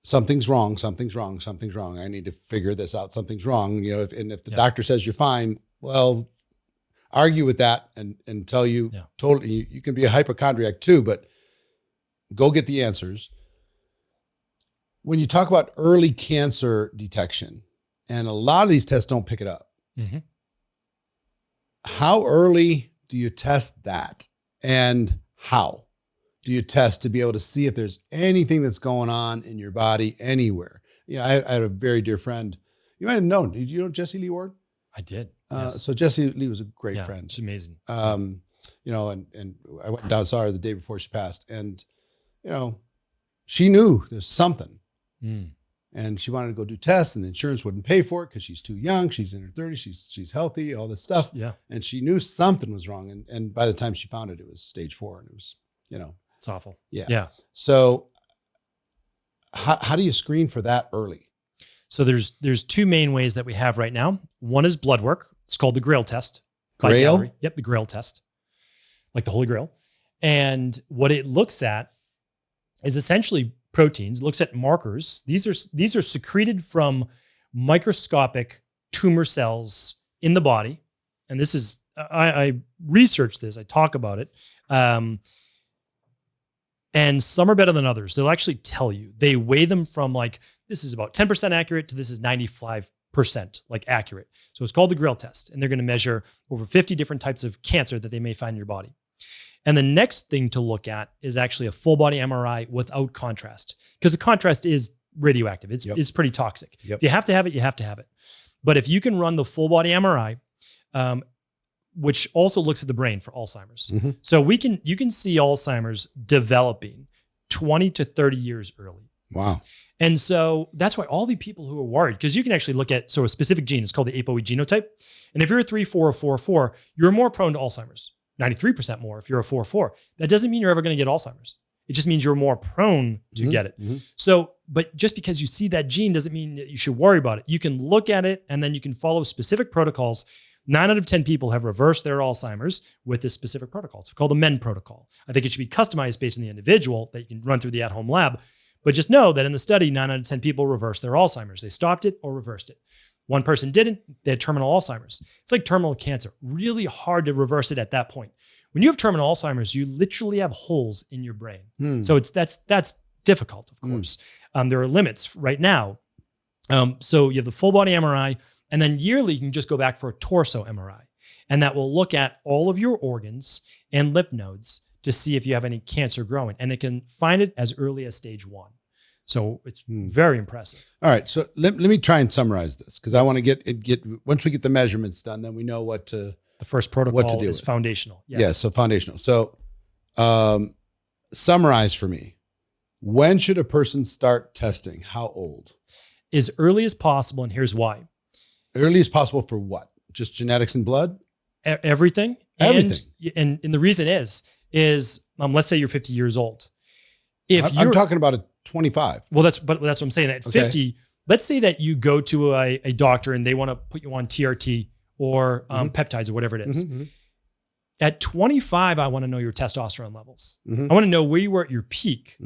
Something's wrong. I need to figure this out. Something's wrong. If the doctor says you're fine, well, argue with that and tell you totally, you can be a hypochondriac too, but go get the answers. When you talk about early cancer detection, and a lot of these tests don't pick it up, how early do you test that? And how do you test to be able to see if there's anything that's going on in your body anywhere? I had a very dear friend. You might have known. Did you know Jesse Lee Ward? I did. So Jesse Lee was a great friend. She's amazing. and I went down, saw her the day before she passed, and, she knew there's something. And she wanted to go do tests, and the insurance wouldn't pay for it because she's too young. She's in her 30s. She's healthy, all this stuff. Yeah. And she knew something was wrong. And by the time she found it, it was stage 4, and it was, it's awful. Yeah. Yeah. So how do you screen for that early? So there's 2 main ways that we have right now. One is blood work. It's called the Grail test. Grail? Yep, the Grail test, like the Holy Grail. And what it looks at is essentially proteins. It looks at markers. These are secreted from microscopic tumor cells in the body. And this is, I researched this. I talk about it. And some are better than others. They'll actually tell you. They weigh them from like, this is about 10% accurate to this is 95% like accurate. So it's called the Grail test. And they're going to measure over 50 different types of cancer that they may find in your body. And the next thing to look at is actually a full body MRI without contrast, because the contrast is radioactive. It's pretty toxic. Yep. If you have to have it, you have to have it. But if you can run the full body MRI, which also looks at the brain for Alzheimer's. So you can see Alzheimer's developing 20 to 30 years early. Wow. And so that's why all the people who are worried, because you can actually look at, so a specific gene is called the ApoE genotype. And if you're a 3-4 or 4-4, you're more prone to Alzheimer's, 93% more if you're a 4-4. That doesn't mean you're ever going to get Alzheimer's. It just means you're more prone to get it. So, but just because you see that gene doesn't mean that you should worry about it. You can look at it and then you can follow specific protocols. 9 out of 10 people have reversed their Alzheimer's with this specific protocol. It's called the MEN protocol. I think it should be customized based on the individual that you can run through the at-home lab. But just know that in the study, 9 out of 10 people reversed their Alzheimer's. They stopped it or reversed it. One person didn't. They had terminal Alzheimer's. It's like terminal cancer. Really hard to reverse it at that point. When you have terminal Alzheimer's, you literally have holes in your brain. So that's difficult, of course. There are limits right now. So you have the full body MRI, and then yearly you can just go back for a torso MRI. And that will look at all of your organs and lymph nodes to see if you have any cancer growing. And it can find it as early as stage 1. So it's very impressive. All right. So let me try and summarize this, because I want to get once we get the measurements done, then we know what to. The first protocol is foundational. Yes. Yeah, so foundational. So summarize for me. When should a person start testing? How old? As early as possible, and here's why. Early as possible for what? Just genetics and blood? Everything. Everything. And the reason is let's say you're 50 years old. I'm talking about a 25. Well, that's what I'm saying. At 50, let's say that you go to a doctor and they want to put you on TRT or peptides or whatever it is. At 25, I want to know your testosterone levels. I want to know where you were at your peak,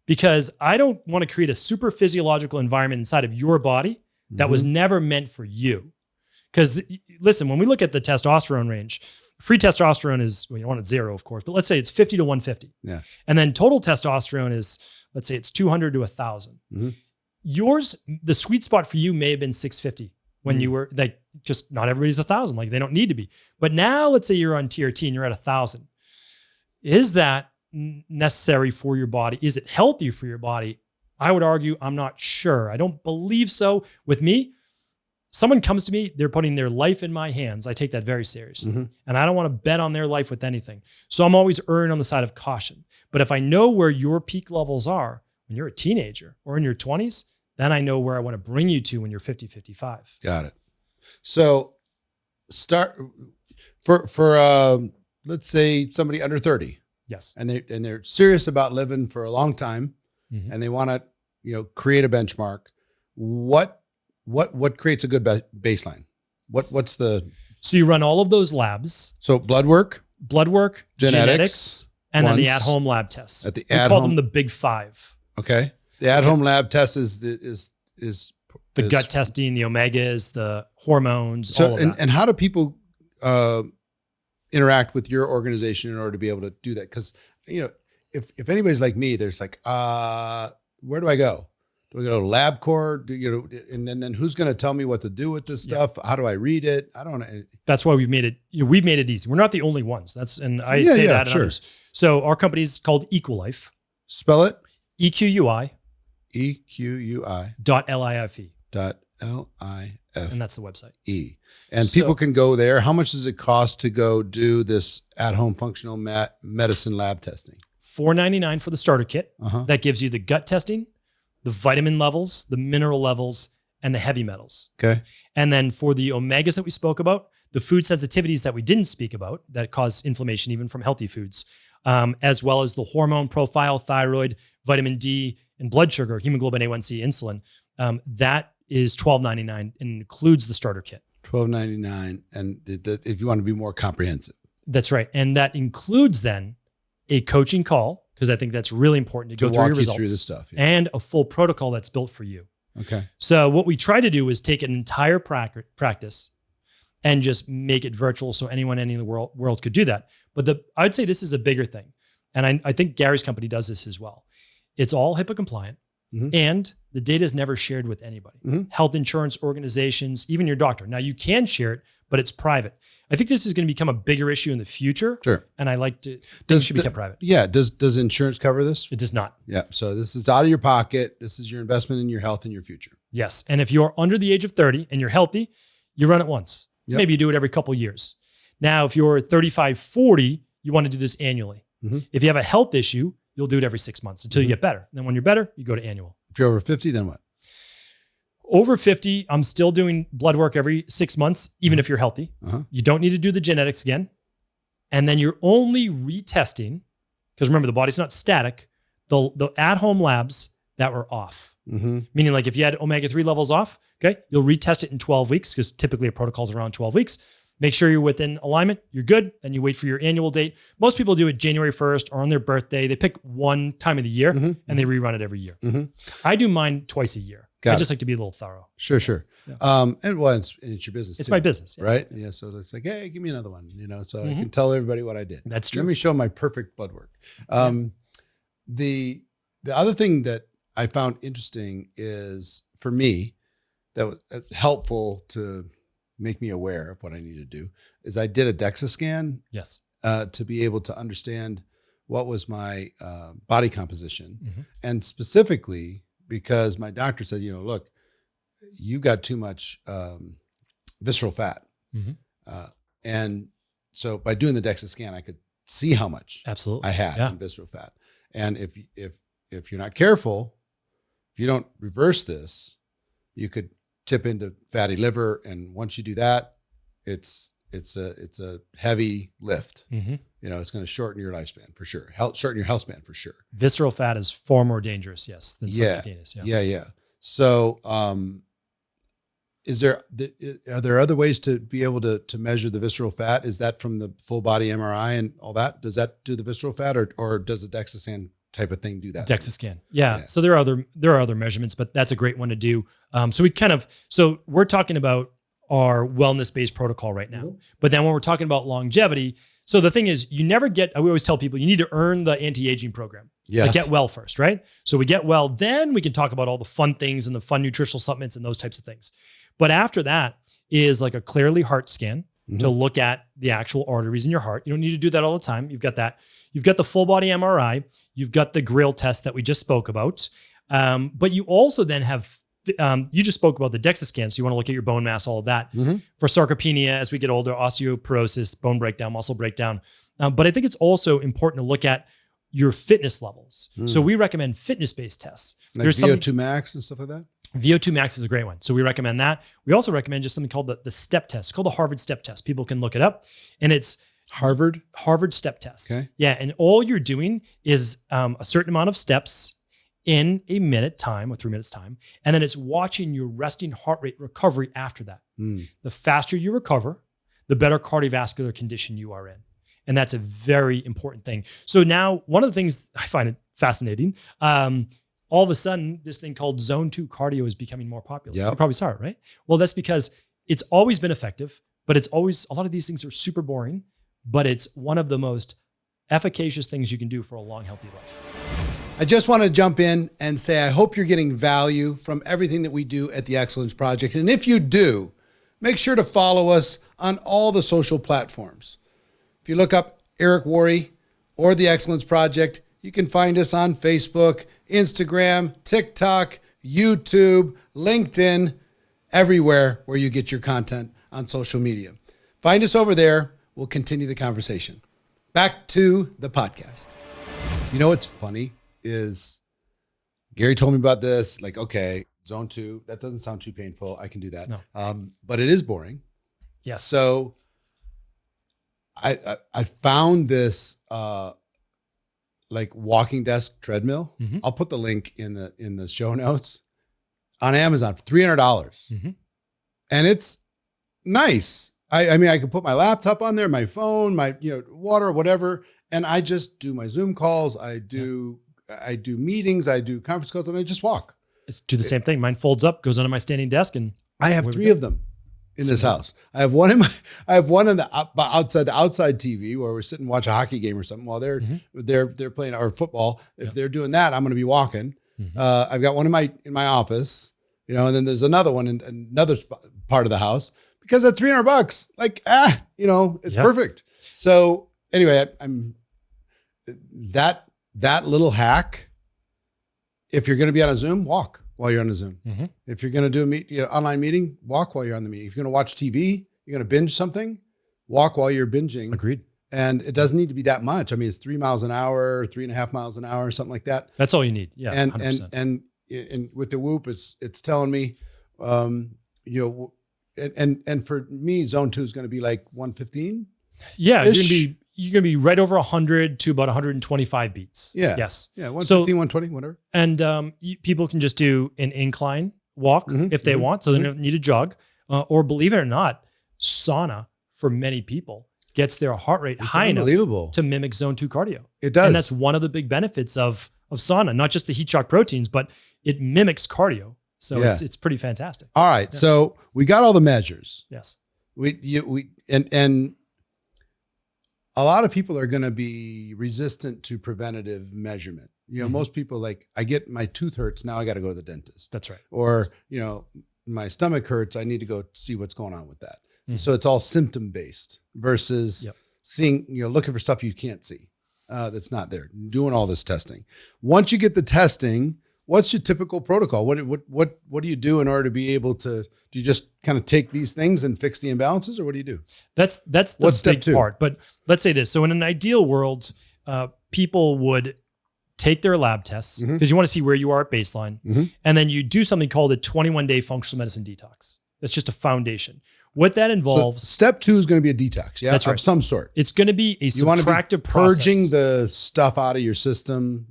because I don't want to create a super physiological environment inside of your body that was never meant for you. Because listen, when we look at the testosterone range, free testosterone is, well, you want it 0, of course, but let's say it's 50 to 150. Yeah. And then total testosterone is, let's say it's 200 to 1,000. Yours, the sweet spot for you may have been 650 when you were like, just not everybody's 1,000. Like they don't need to be. But now let's say you're on TRT and you're at 1,000. Is that necessary for your body? Is it healthy for your body? I would argue, I'm not sure. I don't believe so. With me, someone comes to me, they're putting their life in my hands. I take that very seriously. And I don't want to bet on their life with anything. So I'm always erring on the side of caution. But if I know where your peak levels are when you're a teenager or in your 20s, then I know where I want to bring you to when you're 50, 55. Got it. So start for let's say somebody under 30. Yes. And they're serious about living for a long time and they want to, create a benchmark. What creates a good baseline? What's the? So you run all of those labs. So blood work, genetics, and then the at-home lab tests. We call them the big 5. Okay. The at-home lab test is the gut testing, the omegas, the hormones, all of that. And how do people interact with your organization in order to be able to do that? Because, if anybody's like me, there's like, where do I go? Do I go to LabCorp? And then who's going to tell me what to do with this stuff? How do I read it? I don't know. That's why we've made it easy. We're not the only ones. I say that. Sure. Others. So our company is called Equilife. Spell it. EQUI. EQUI. .life. LIFE. And that's the website. And people can go there. How much does it cost to go do this at-home functional medicine lab testing? $4.99 for the starter kit. That gives you the gut testing, the vitamin levels, the mineral levels, and the heavy metals. Okay. And then for the omegas that we spoke about, the food sensitivities that we didn't speak about that cause inflammation even from healthy foods, as well as the hormone profile, thyroid, vitamin D, and blood sugar, hemoglobin A1C, insulin, that is $12.99 and includes the starter kit. $12.99, and if you want to be more comprehensive. That's right. And that includes then a coaching call, because I think that's really important to go through your results, through the stuff, and a full protocol that's built for you. Okay. So what we try to do is take an entire practice and just make it virtual so anyone in the world could do that. But I would say this is a bigger thing. And I think Gary's company does this as well. It's all HIPAA compliant, and the data is never shared with anybody. Health insurance organizations, even your doctor. Now you can share it, but it's private. I think this is going to become a bigger issue in the future. Sure. And I like to think it should be kept private. Yeah. Does insurance cover this? It does not. Yeah. So this is out of your pocket. This is your investment in your health and your future. Yes. And if you're under the age of 30 and you're healthy, you run it once. Yep. Maybe you do it every couple of years. Now, if you're 35, 40, you want to do this annually. If you have a health issue, you'll do it every 6 months until you get better. And then when you're better, you go to annual. If you're over 50, then what? Over 50, I'm still doing blood work every 6 months, even if you're healthy. You don't need to do the genetics again. And then you're only retesting, because remember, the body's not static, the at-home labs that were off. Meaning like if you had omega-3 levels off, okay, you'll retest it in 12 weeks, because typically a protocol is around 12 weeks. Make sure you're within alignment, you're good, then you wait for your annual date. Most people do it January 1st or on their birthday. They pick one time of the year and they rerun it every year. I do mine twice a year. I just like to be a little thorough. Sure. Yeah. And well, it's your business. It's too, my business. Yeah. Right? Yeah. So it's like, hey, give me another one, so I can tell everybody what I did. That's true. Let me show my perfect blood work. The other thing that I found interesting is, for me, that was helpful to make me aware of what I need to do, is I did a DEXA scan. Yes. To be able to understand what was my body composition. And specifically because my doctor said, look, you've got too much visceral fat. And so by doing the DEXA scan, I could see how much I had in visceral fat. And if you're not careful, if you don't reverse this, you could tip into fatty liver. And once you do that, it's a heavy lift. It's going to shorten your lifespan for sure. Shorten your health span for sure. Visceral fat is far more dangerous, yes, than subcutaneous. Yeah. So, are there other ways to be able to measure the visceral fat? Is that from the full body MRI and all that? Does that do the visceral fat, or does the DEXA scan type of thing do that? DEXA scan. Yeah. So there are other measurements, but that's a great one to do. So we're talking about our wellness-based protocol right now. But then when we're talking about longevity, so the thing is, we always tell people you need to earn the anti-aging program. Yes. Like get well first, right? So we get well, then we can talk about all the fun things and the fun nutritional supplements and those types of things. But after that is like a clearly heart scan to look at the actual arteries in your heart. You don't need to do that all the time. You've got that. You've got the full body MRI. You've got the grill test that we just spoke about. But you also then have, you just spoke about the DEXA scan. So you want to look at your bone mass, all of that. For sarcopenia, as we get older, osteoporosis, bone breakdown, muscle breakdown. But I think it's also important to look at your fitness levels. So we recommend fitness-based tests. Like VO2 max and stuff like that? VO2 max is a great one. So we recommend that. We also recommend just something called the STEP test. It's called the Harvard STEP test. People can look it up. And it's Harvard STEP test. Okay. Yeah. And all you're doing is a certain amount of steps in a minute time or 3 minutes time. And then it's watching your resting heart rate recovery after that. The faster you recover, the better cardiovascular condition you are in. And that's a very important thing. So now one of the things I find it fascinating, all of a sudden, this thing called Zone 2 cardio is becoming more popular. You probably saw it, right? Well, that's because it's always been effective, but a lot of these things are super boring, but it's one of the most efficacious things you can do for a long, healthy life. I just want to jump in and say, I hope you're getting value from everything that we do at the Excellence Project. And if you do, make sure to follow us on all the social platforms. If you look up Eric Worre or the Excellence Project, you can find us on Facebook, Instagram, TikTok, YouTube, LinkedIn, everywhere where you get your content on social media. Find us over there. We'll continue the conversation. Back to the podcast. You know what's funny is Gary told me about this. Like, okay, zone 2, that doesn't sound too painful. I can do that. No. But it is boring. Yes. So I found this like walking desk treadmill. Mm-hmm. I'll put the link in the show notes on Amazon for $300. Mm-hmm. And it's nice. I mean, I can put my laptop on there, my phone, my water, whatever, and I just do my Zoom calls. I do meetings, I do conference calls, and I just walk. It's do the same thing. Mine folds up, goes onto my standing desk, and I have 3 of them in this house. I have one on the outside TV where we're sitting and watch a hockey game or something while they're playing our football. If they're doing that, I'm going to be walking. Mm-hmm. I've got one in my office, and then there's another one in another part of the house. Because at $300, like, it's perfect. So anyway, I'm that little hack. If you're going to be on a Zoom, walk while you're on a Zoom. Mm-hmm. If you're going to do a online meeting, walk while you're on the meeting. If you're going to watch TV, you're going to binge something, walk while you're binging. Agreed. And it doesn't need to be that much. I mean, it's 3 miles an hour, 3.5 miles an hour, something like that. That's all you need. Yeah. And 100%. and with the Whoop, it's telling me, and for me, zone 2 is going to be like 115. Yeah, you're gonna be right over 100 to about 125 beats. Yeah. Yes. Yeah. 115, 120, whatever. And people can just do an incline walk if they want, so they don't need to jog. Or believe it or not, sauna for many people gets their heart rate high enough to mimic zone 2 cardio. It does. And that's one of the big benefits of sauna, not just the heat shock proteins, but it mimics cardio. So it's pretty fantastic. All right. Yeah. So we got all the measures. Yes. And a lot of people are going to be resistant to preventative measurement. Most people like, I get my tooth hurts. Now I got to go to the dentist. That's right. Or, my stomach hurts. I need to go see what's going on with that. Mm-hmm. So it's all symptom based versus seeing, looking for stuff you can't see that's not there, doing all this testing. Once you get the testing, what's your typical protocol? What do you do in order to be able to? Do you just kind of take these things and fix the imbalances, or what do you do? That's the What's step big 2? part. But let's say this: so in an ideal world, people would take their lab tests because you want to see where you are at baseline, and then you do something called a 21-day functional medicine detox. That's just a foundation. What that involves. So step 2 is going to be a detox, that's right. Of some sort. It's going to be a subtractive process. Purging the stuff out of your system.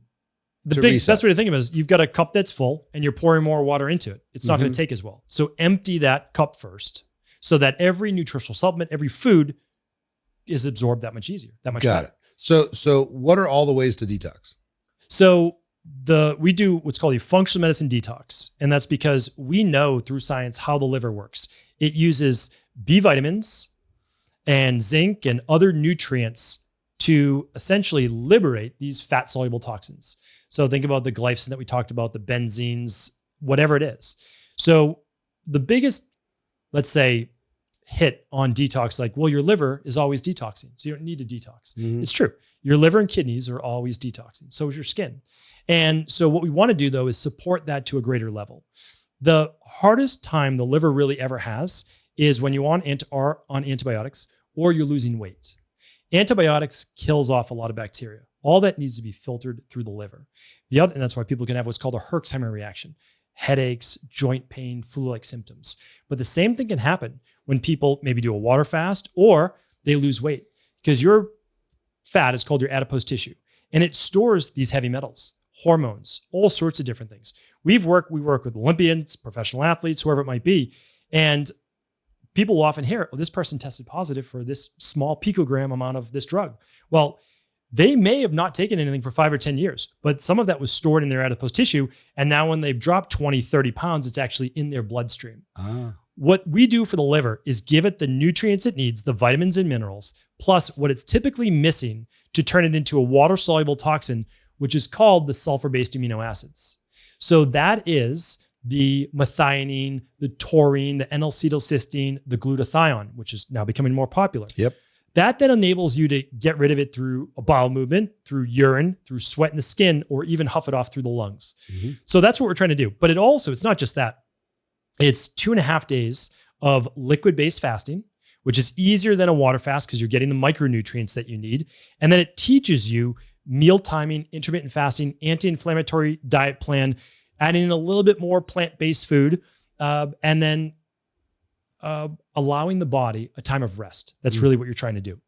The best way to think of it is you've got a cup that's full and you're pouring more water into it. It's not going to take as well. So empty that cup first so that every nutritional supplement, every food is absorbed that much easier, that much better. Got it. So what are all the ways to detox? So we do what's called a functional medicine detox. And that's because we know through science how the liver works. It uses B vitamins and zinc and other nutrients to essentially liberate these fat soluble toxins. So think about the glyphosate that we talked about, the benzenes, whatever it is. So the biggest, let's say, hit on detox, like, well, your liver is always detoxing, so you don't need to detox. It's true. Your liver and kidneys are always detoxing. So is your skin. And so what we want to do, though, is support that to a greater level. The hardest time the liver really ever has is when you're on antibiotics or you're losing weight. Antibiotics kills off a lot of bacteria. All that needs to be filtered through the liver. And that's why people can have what's called a Herxheimer reaction, headaches, joint pain, flu-like symptoms. But the same thing can happen when people maybe do a water fast or they lose weight, because your fat is called your adipose tissue, and it stores these heavy metals, hormones, all sorts of different things. We work with Olympians, professional athletes, whoever it might be, and people will often hear, oh, this person tested positive for this small picogram amount of this drug. Well, they may have not taken anything for 5 or 10 years, but some of that was stored in their adipose tissue. And now when they've dropped 20, 30 pounds, it's actually in their bloodstream. What we do for the liver is give it the nutrients it needs, the vitamins and minerals, plus what it's typically missing to turn it into a water-soluble toxin, which is called the sulfur-based amino acids. So that is the methionine, the taurine, the N-acetylcysteine, the glutathione, which is now becoming more popular. Yep. That then enables you to get rid of it through a bowel movement, through urine, through sweat in the skin, or even huff it off through the lungs. So that's what we're trying to do. But it's not just that. It's 2.5 days of liquid-based fasting, which is easier than a water fast because you're getting the micronutrients that you need. And then it teaches you meal timing, intermittent fasting, anti-inflammatory diet plan, adding in a little bit more plant-based food, and then allowing the body a time of rest. That's really what you're trying to do.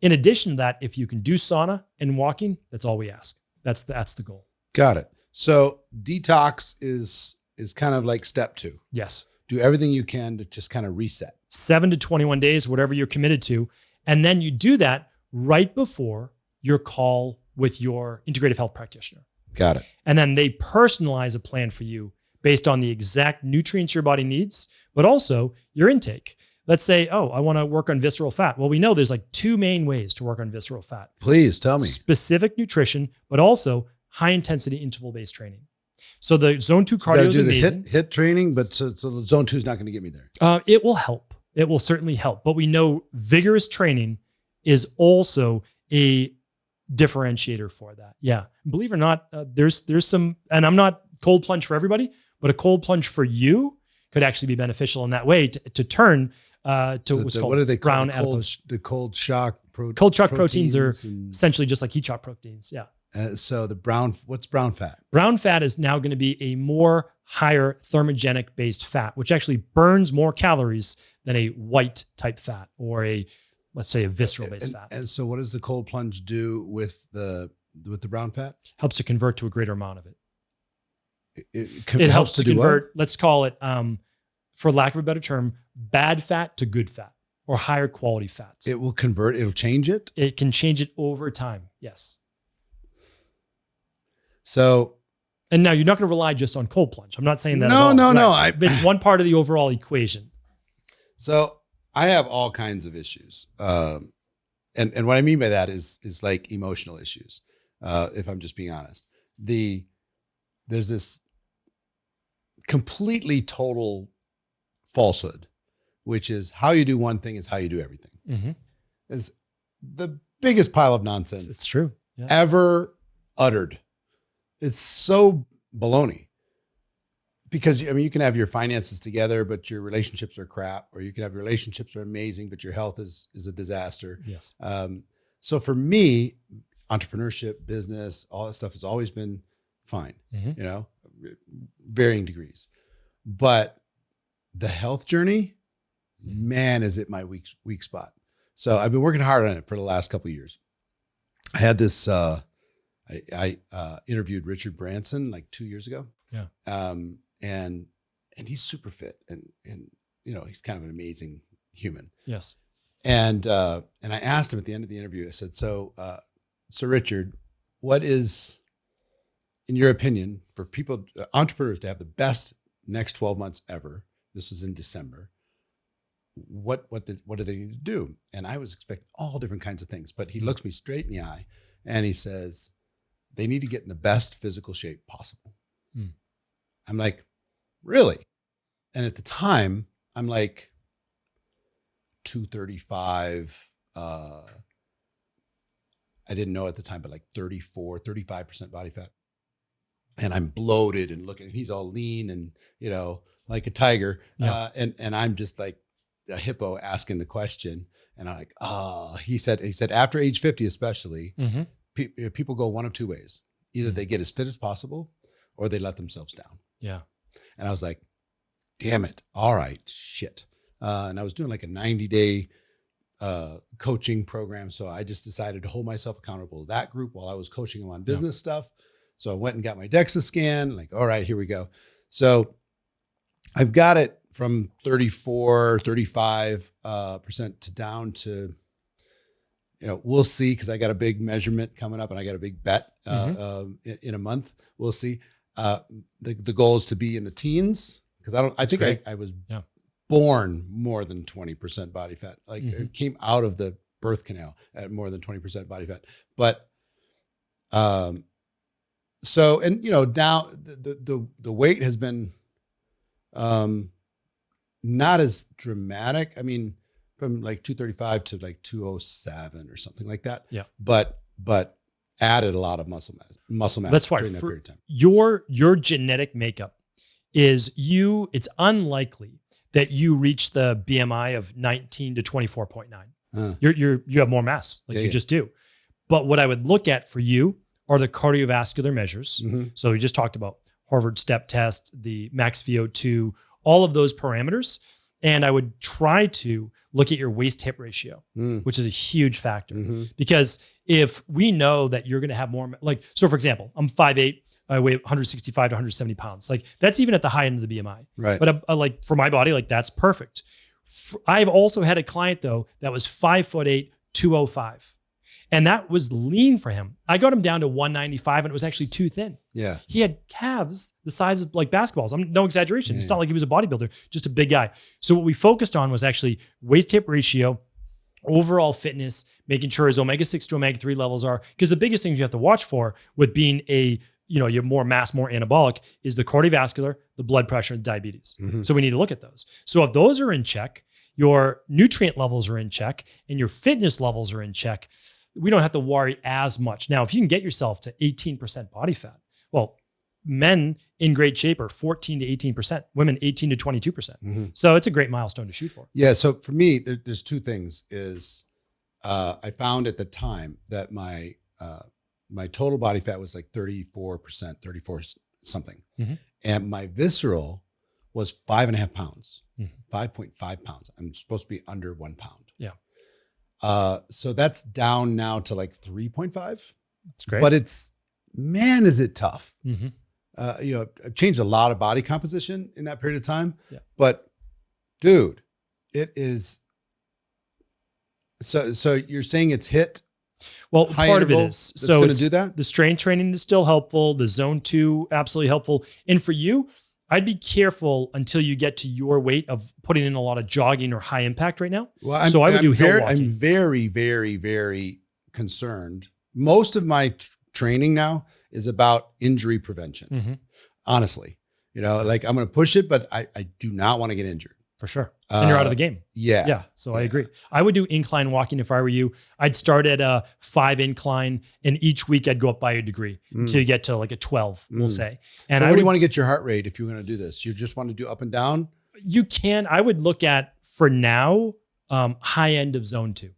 In addition to that, if you can do sauna and walking, that's all we ask. That's the goal. Got it. So detox is kind of like step 2. Yes. Do everything you can to just kind of reset. 7 to 21 days, whatever you're committed to. And then you do that right before your call with your integrative health practitioner. Got it. And then they personalize a plan for you based on the exact nutrients your body needs, but also your intake. Let's say, oh, I want to work on visceral fat. Well, we know there's like 2 main ways to work on visceral fat. Please tell me. Specific nutrition, but also high intensity interval-based training. So the zone 2 cardio is amazing. The HIIT training, but so the zone 2 is not going to get me there. It will help. It will certainly help. But we know vigorous training is also a differentiator for that. Yeah. Believe it or not, there's some, and I'm not cold plunge for everybody, but a cold plunge for you could actually be beneficial in that way to turn to what's called what are they brown called? adipose. The cold shock proteins. Cold shock proteins are essentially just like heat shock proteins. Yeah. So what's brown fat? Brown fat is now going to be a more higher thermogenic based fat, which actually burns more calories than a white type fat or let's say a visceral based fat. And so what does the cold plunge do with the brown fat? Helps to convert to a greater amount of it. It helps to convert, what? let's call it, for lack of a better term, bad fat to good fat or higher quality fats. It will convert, it'll change it? It can change it over time. Yes. So, and now you're not going to rely just on cold plunge. I'm not saying that. No. It's one part of the overall equation. So I have all kinds of issues. And what I mean by that is like emotional issues. If I'm just being honest, there's this completely total falsehood, which is how you do one thing is how you do everything. Mm-hmm. It's the biggest pile of nonsense It's true. Yeah. ever uttered. It's so baloney because you can have your finances together, but your relationships are crap, or you can have relationships are amazing, but your health is a disaster. Yes. So for me, entrepreneurship, business, all that stuff has always been fine, varying degrees, but the health journey, man, is it my weak spot. So I've been working hard on it for the last couple of years. I had this, I interviewed Richard Branson like 2 years ago. Yeah. And he's super fit and he's kind of an amazing human. Yes. And I asked him at the end of the interview, I said, so Richard, what is, in your opinion, for people, entrepreneurs to have the best next 12 months ever? This was in December. What do they need to do? And I was expecting all different kinds of things, but he looks me straight in the eye and he says, they need to get in the best physical shape possible. I'm like, really? And at the time, I'm like 235. I didn't know at the time, but like 35% body fat. And I'm bloated and looking, he's all lean and, like a tiger. Yeah. And I'm just like a hippo asking the question. And I'm like, he said, after age 50, especially, people go one of 2 ways. Either they get as fit as possible or they let themselves down. Yeah. And I was like, damn it. All right, shit. And I was doing like a 90-day coaching program. So I just decided to hold myself accountable to that group while I was coaching them on business stuff. So I went and got my DEXA scan, like, all right, here we go. So I've got it from 34, 35% to down to, we'll see, because I got a big measurement coming up and I got a big bet in a month. We'll see. The goal is to be in the teens, because I think I was born more than 20% body fat. Like it came out of the birth canal at more than 20% body fat. But so, and down the weight has been not as dramatic. I mean, from like 235 to like 207 or something like that. Yeah. But added a lot of muscle mass. That's why during that period of time. Your genetic makeup is it's unlikely that you reach the BMI of 19 to 24.9. You have more mass, like you just do. But what I would look at for you are the cardiovascular measures. So we just talked about Harvard step test, the max VO2, all of those parameters. And I would try to look at your waist hip ratio, which is a huge factor. Because if we know that you're going to have more, like, so for example, I'm 5'8", I weigh 165 to 170 pounds. Like that's even at the high end of the BMI. Right. But like for my body, like that's perfect. I've also had a client though, that was 5'8", 205. And that was lean for him. I got him down to 195 and it was actually too thin. Yeah. He had calves the size of like basketballs. No exaggeration. It's not like he was a bodybuilder, just a big guy. So what we focused on was actually waist hip ratio, overall fitness, making sure his omega-6 to omega-3 levels are, because the biggest things you have to watch for with being you're more mass, more anabolic is the cardiovascular, the blood pressure, and diabetes. So we need to look at those. So if those are in check, your nutrient levels are in check, and your fitness levels are in check, we don't have to worry as much. Now, if you can get yourself to 18% body fat, well, men in great shape are 14 to 18%, women 18 to 22%. So it's a great milestone to shoot for. Yeah. So for me, there's two things is I found at the time that my total body fat was like 34%, 34 something. And my visceral was 5.5 pounds, 5.5 pounds. I'm supposed to be under 1 pound. Yeah. So that's down now to like 3.5. That's great. But man, is it tough. I've changed a lot of body composition in that period of time, but dude, it is. So you're saying it's hit. Well, part of it is. So going to do that. The strength training is still helpful. The zone 2, absolutely helpful. And for you, I'd be careful until you get to your weight of putting in a lot of jogging or high impact right now. Well, I would do hill walking. I'm very, very, very concerned. Most of my training now is about injury prevention. Honestly, like I'm going to push it, but I do not want to get injured. For sure. And you're out of the game. Yeah. So I agree. I would do incline walking if I were you. I'd start at a 5 incline and each week I'd go up by a degree until you get to like a 12, we'll say. And so where do you want to get your heart rate if you're going to do this? You just want to do up and down? You can. I would look at, for now, high end of zone 2.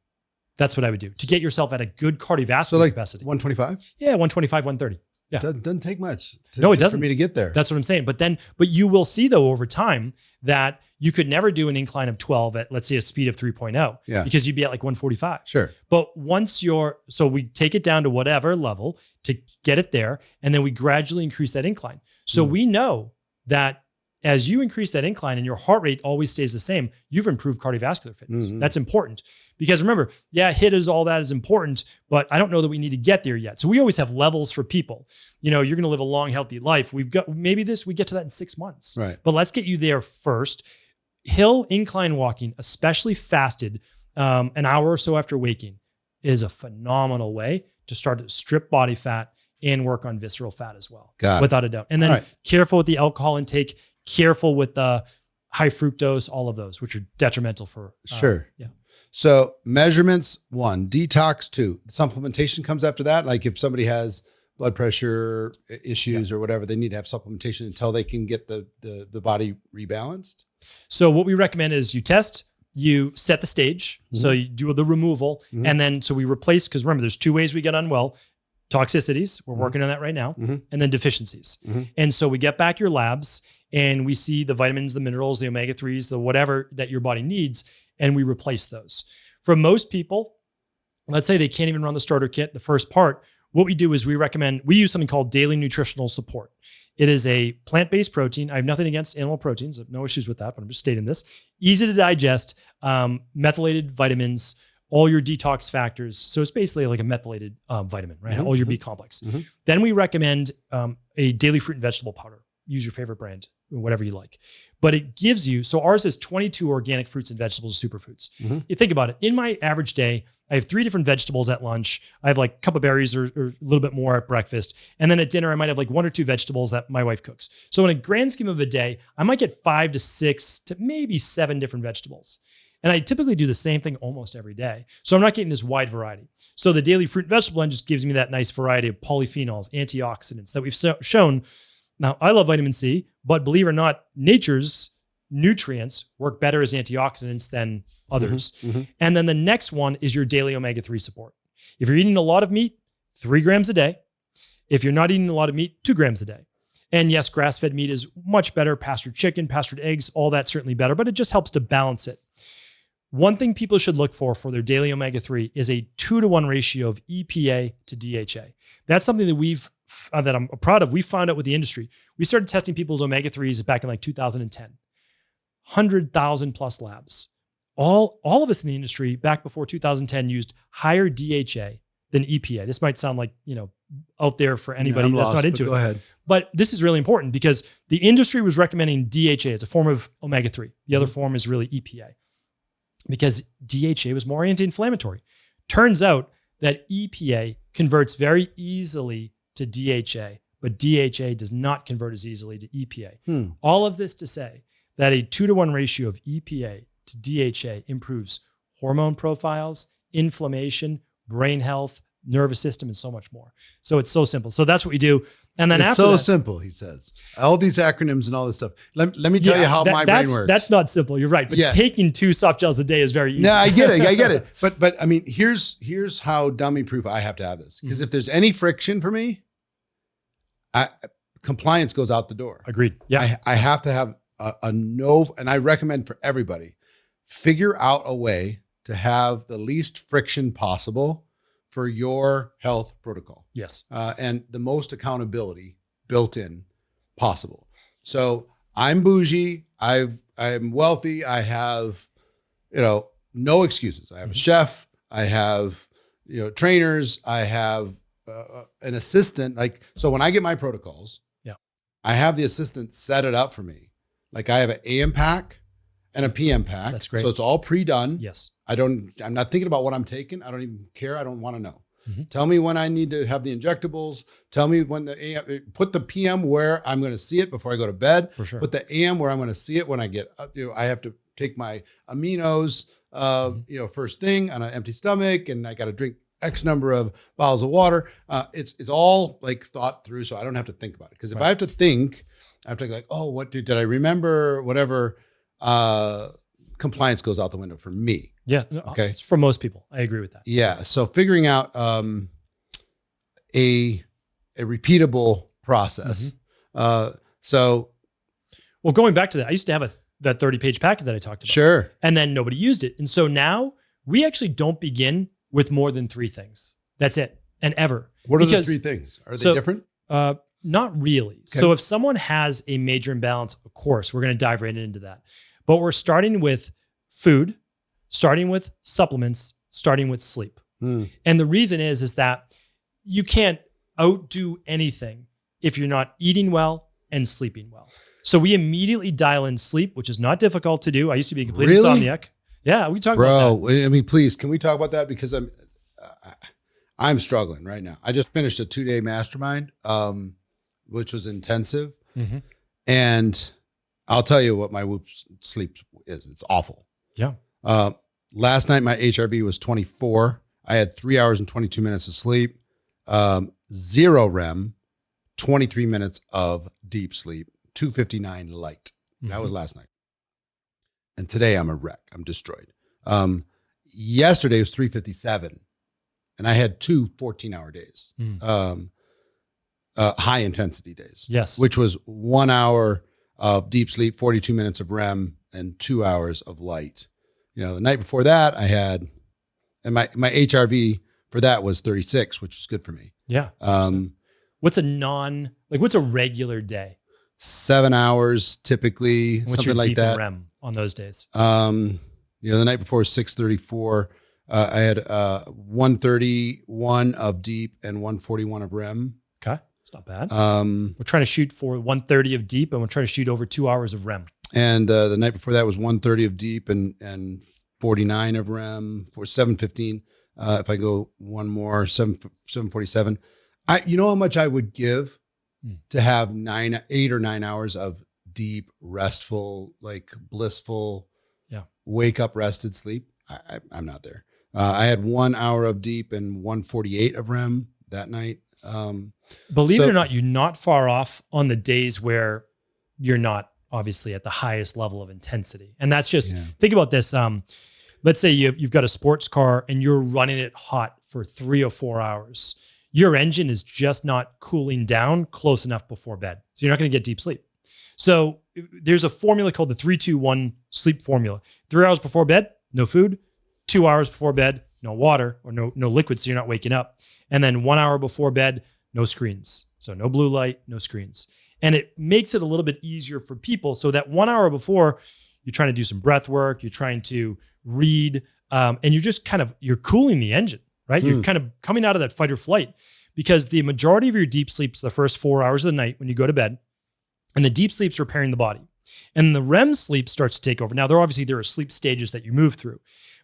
That's what I would do to get yourself at a good cardiovascular capacity. 125? Yeah, 125, 130. Yeah. Doesn't take much it doesn't. For me to get there. That's what I'm saying. But you will see though over time that you could never do an incline of 12 at, let's say, a speed of 3.0. Yeah. Because you'd be at like 145. Sure. But once so we take it down to whatever level to get it there, and then we gradually increase that incline. So we know that as you increase that incline and your heart rate always stays the same, you've improved cardiovascular fitness. That's important because remember, HIIT is all that is important, but I don't know that we need to get there yet. So we always have levels for people. You're going to live a long, healthy life. We get to that in 6 months, right? But let's get you there first. Hill incline walking, especially fasted, an hour or so after waking, is a phenomenal way to start to strip body fat and work on visceral fat as well. Without a doubt. And then careful with the alcohol intake. Careful with the high fructose, all of those, which are detrimental for. Sure. Yeah. So measurements 1, detox 2, supplementation comes after that. Like if somebody has blood pressure issues or whatever, they need to have supplementation until they can get the body rebalanced. So what we recommend is you test, you set the stage. So you do the removal and then, so we replace, because remember there's 2 ways we get unwell. Toxicities, we're working on that right now, and then deficiencies. And so we get back your labs and we see the vitamins, the minerals, the omega-3s, the whatever that your body needs, and we replace those. For most people, let's say they can't even run the starter kit, the first part, what we do is we use something called daily nutritional support. It is a plant-based protein. I have nothing against animal proteins. I have no issues with that, but I'm just stating this. Easy to digest, methylated vitamins, all your detox factors. So it's basically like a methylated vitamin, right? All your B complex. Then we recommend a daily fruit and vegetable powder. Use your favorite brand, whatever you like. But it gives you, so ours is 22 organic fruits and vegetables, superfoods. You think about it. In my average day, I have 3 different vegetables at lunch. I have like a cup of berries or a little bit more at breakfast. And then at dinner, I might have like 1 or 2 vegetables that my wife cooks. So in a grand scheme of a day, I might get 5 to 6 to maybe 7 different vegetables. And I typically do the same thing almost every day. So I'm not getting this wide variety. So the daily fruit and vegetable blend just gives me that nice variety of polyphenols, antioxidants that we've shown Now, I love vitamin C, but believe it or not, nature's nutrients work better as antioxidants than others. And then the next one is your daily omega-3 support. If you're eating a lot of meat, 3 grams a day. If you're not eating a lot of meat, 2 grams a day. And yes, grass-fed meat is much better. Pastured chicken, pastured eggs, all that's certainly better, but it just helps to balance it. One thing people should look for their daily omega-3 is a 2-to-1 ratio of EPA to DHA. That's something that that I'm proud of. We found out with the industry. We started testing people's omega-3s back in like 2010. 100,000 plus labs. All of us in the industry back before 2010 used higher DHA than EPA. This might sound like, out there for anybody that's not into it. Go ahead. But this is really important because the industry was recommending DHA as a form of omega-3. The other form is really EPA because DHA was more anti-inflammatory. Turns out that EPA converts very easily to DHA, but DHA does not convert as easily to EPA. All of this to say that a 2-to-1 ratio of EPA to DHA improves hormone profiles, inflammation, brain health, nervous system, and so much more. So it's so simple. So that's what we do. And then it's so simple, he says. All these acronyms and all this stuff. Let me tell you how my brain works. That's not simple. You're right. But taking 2 soft gels a day is very easy. No, I get it. But I mean, here's how dummy proof I have to have this. Because if there's any friction for me, compliance goes out the door. Agreed. Yeah. I have to have a no, and I recommend for everybody, figure out a way to have the least friction possible for your health protocol. Yes. And the most accountability built in possible. So I'm bougie. I'm wealthy. I have, no excuses. I have a chef. I have, trainers. I have an assistant. So when I get my protocols, I have the assistant set it up for me. Like I have an AM pack and a PM pack. That's great. So it's all pre-done. Yes. I'm not thinking about what I'm taking. I don't even care. I don't want to know. Tell me when I need to have the injectables. Tell me when put the PM where I'm going to see it before I go to bed. For sure. Put the AM where I'm going to see it when I get up. I have to take my aminos, first thing on an empty stomach, and I got to drink X number of bottles of water. It's all like thought through, so I don't have to think about it. Because if I have to think, I have to like, oh, what did I remember? Whatever. Compliance goes out the window for me. Yeah. No, okay. It's for most people. I agree with that. Yeah. So figuring out a repeatable process. Well, going back to that, I used to have that 30-page packet that I talked about. Sure. And then nobody used it. And so now we actually don't begin with more than 3 things. That's it. And ever. What are the 3 things? Are they different? Not really. Okay. So if someone has a major imbalance, of course, we're going to dive right into that. But we're starting with food, starting with supplements, starting with sleep. And the reason is that you can't outdo anything if you're not eating well and sleeping well. So we immediately dial in sleep, which is not difficult to do. I used to be a complete insomniac. Yeah, we talk about that. I mean, please, can we talk about that? Because I'm struggling right now. I just finished a 2-day mastermind, which was intensive. And I'll tell you what my Whoop sleep is. It's awful. Yeah. Last night, my HRV was 24. I had 3 hours and 22 minutes of sleep, 0 REM, 23 minutes of deep sleep, 259 light. That was last night. And today I'm a wreck. I'm destroyed. Yesterday was 357 and I had 2 14-hour days, high intensity days. Yes. Which was 1 hour of deep sleep, 42 minutes of REM, and 2 hours of light. The night before that I had, and my HRV for that was 36, which was good for me. Yeah. What's a regular day? 7 hours typically, What's something your like deep that. REM on those days? The night before was 634. I had 131 of deep and 141 of REM. Okay. It's not bad. We're trying to shoot for 130 of deep and we're trying to shoot over 2 hours of REM. And the night before that was 130 of deep and 49 of REM for 715. If I go one more, 747. You know how much I would give to have 8 or 9 hours of deep, restful, like blissful, wake up, rested sleep? I'm not there. I had 1 hour of deep and 148 of REM that night. Believe it or not, you're not far off on the days where you're not obviously at the highest level of intensity. And that's just, think about this. Let's say you've got a sports car and you're running it hot for 3 or 4 hours. Your engine is just not cooling down close enough before bed. So you're not going to get deep sleep. So there's a formula called the 3-2-1 sleep formula. 3 hours before bed, no food. 2 hours before bed, no water or no liquid, so you're not waking up. And then 1 hour before bed, no screens. So no blue light, no screens. And it makes it a little bit easier for people so that 1 hour before, you're trying to do some breath work, you're trying to read, and you're just you're cooling the engine, right? You're kind of coming out of that fight or flight, because the majority of your deep sleep's the first 4 hours of the night when you go to bed, and the deep sleep's repairing the body. And the REM sleep starts to take over. Now, there are sleep stages that you move through,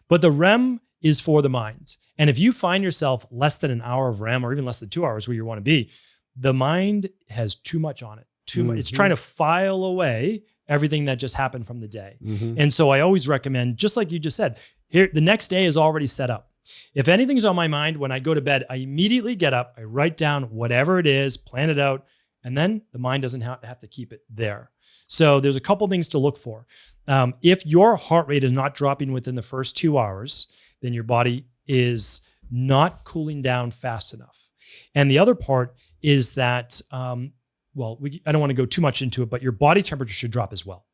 but the REM is for the mind. And if you find yourself less than an hour of REM or even less than 2 hours where you want to be, the mind has too much on it. Too much. It's trying to file away everything that just happened from the day. And so I always recommend, just like you just said, here, the next day is already set up. If anything's on my mind when I go to bed, I immediately get up, I write down whatever it is, plan it out, and then the mind doesn't have to keep it there. So there's a couple things to look for. If your heart rate is not dropping within the first 2 hours, then your body is not cooling down fast enough. And the other part is that, I don't want to go too much into it, but your body temperature should drop as well.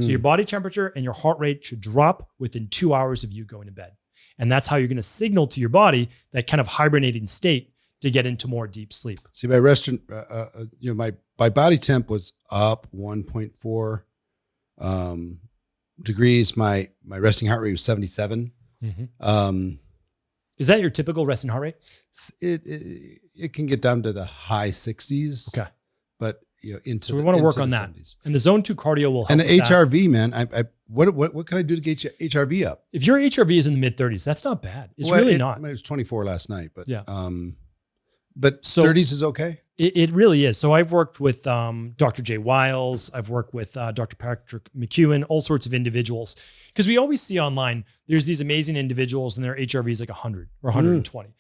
So your body temperature and your heart rate should drop within 2 hours of you going to bed. And that's how you're going to signal to your body that kind of hibernating state to get into more deep sleep. See, my my body temp was up 1.4 degrees. My resting heart rate was 77. Is that your typical resting heart rate? It can get down to the high 60s. Okay. But so we want to work on that. 70s. And the zone 2 cardio will help. And the with HRV, man, what can I do to get your HRV up? If your HRV is in the mid 30s, that's not bad. It's really not. It was 24 last night, but yeah. But so 30s is okay. It really is. So I've worked with Dr. Jay Wiles. I've worked with Dr. Patrick McEwen, all sorts of individuals. Because we always see online, there's these amazing individuals and their HRV is like 100 or 120.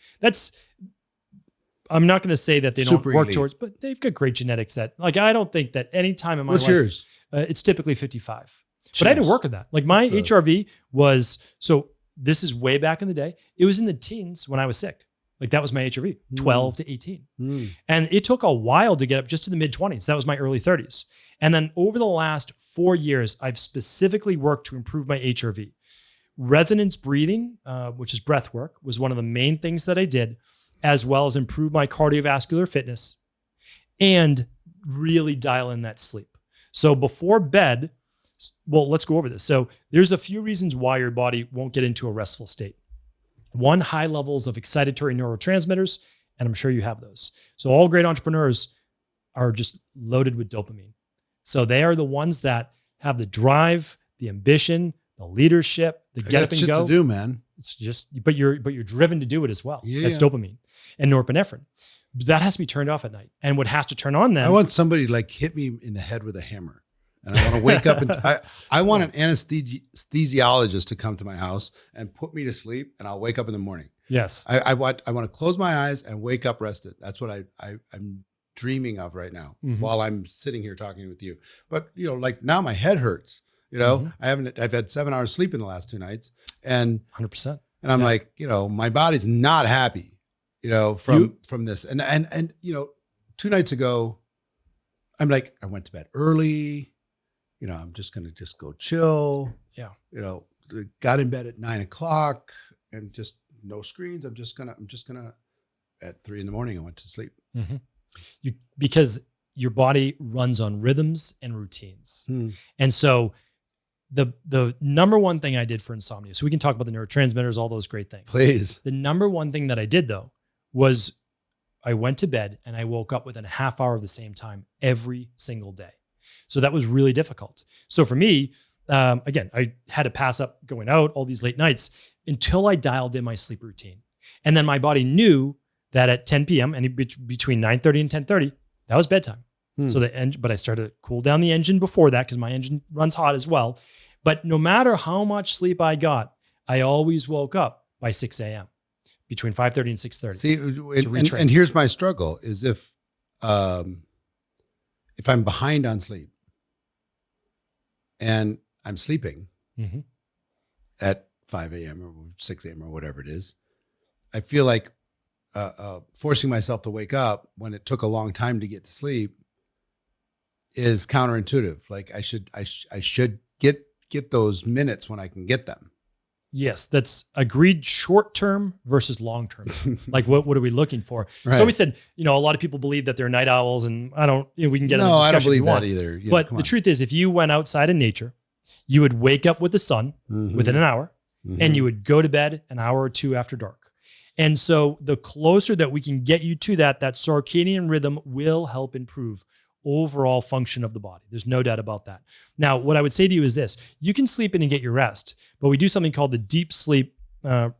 I'm not going to say that they don't work towards, but they've got great genetics that, I don't think that any time in my life. What's yours? It's typically 55. But I had to work with that. Like my HRV was, so this is way back in the day. It was in the teens when I was sick. Like that was my HRV, 12 to 18. And it took a while to get up just to the mid 20s. That was my early 30s. And then over the last 4 years, I've specifically worked to improve my HRV. Resonance breathing, which is breath work, was one of the main things that I did, as well as improve my cardiovascular fitness and really dial in that sleep. So before bed, let's go over this. So there's a few reasons why your body won't get into a restful state. One, high levels of excitatory neurotransmitters, and I'm sure you have those. So all great entrepreneurs are just loaded with dopamine. So they are the ones that have the drive, the ambition, the leadership, the get up and go. To do, man. It's just, but you're driven to do it as well. That's dopamine and norepinephrine. That has to be turned off at night. And what has to turn on then? I want somebody to hit me in the head with a hammer. And I want to wake up and I want an anesthesiologist to come to my house and put me to sleep, and I'll wake up in the morning. Yes. I want to close my eyes and wake up rested. That's what I'm dreaming of right now while I'm sitting here talking with you. But like now my head hurts. I've had 7 hours sleep in the last 2 nights, and 100%. And I'm like, my body's not happy, from this. And 2 nights ago, I'm like, I went to bed early. I'm just going to go chill. Yeah. Got in bed at 9 o'clock and just no screens. I'm just gonna at 3 a.m. I went to sleep. Because your body runs on rhythms and routines. And so the number one thing I did for insomnia, so we can talk about the neurotransmitters, all those great things. Please. The number one thing that I did though, was I went to bed and I woke up within a half hour of the same time every single day. So that was really difficult. So for me, again, I had to pass up going out all these late nights until I dialed in my sleep routine. And then my body knew that at 10 p.m. and between 9:30 and 10:30, that was bedtime. So but I started to cool down the engine before that because my engine runs hot as well. But no matter how much sleep I got, I always woke up by 6 a.m. between 5:30 and 6:30. See, and here's my struggle is if I'm behind on sleep and I'm sleeping at 5 a.m. or 6 a.m. or whatever it is, I feel like forcing myself to wake up when it took a long time to get to sleep is counterintuitive. Like I should get those minutes when I can get them. Yes, that's agreed. Short term versus long term. Like what are we looking for? Right. So we said, a lot of people believe that they're night owls, and I don't. We can get into No, discussion I don't believe if you want. that either. But the truth is, if you went outside in nature, you would wake up with the sun within an hour, and you would go to bed an hour or two after dark. And so the closer that we can get you to that circadian rhythm will help improve overall function of the body. There's no doubt about that. Now, what I would say to you is this: you can sleep in and get your rest, but we do something called the deep sleep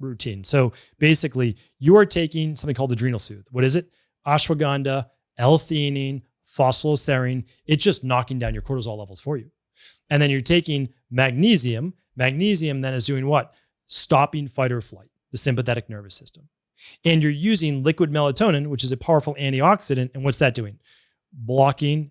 routine. So basically, you are taking something called Adrenal Soothe. What is it? Ashwagandha, L-theanine, phosphoserine. It's just knocking down your cortisol levels for you. And then you're taking magnesium. Magnesium then is doing what? Stopping fight or flight, the sympathetic nervous system. And you're using liquid melatonin, which is a powerful antioxidant. And what's that doing? Blocking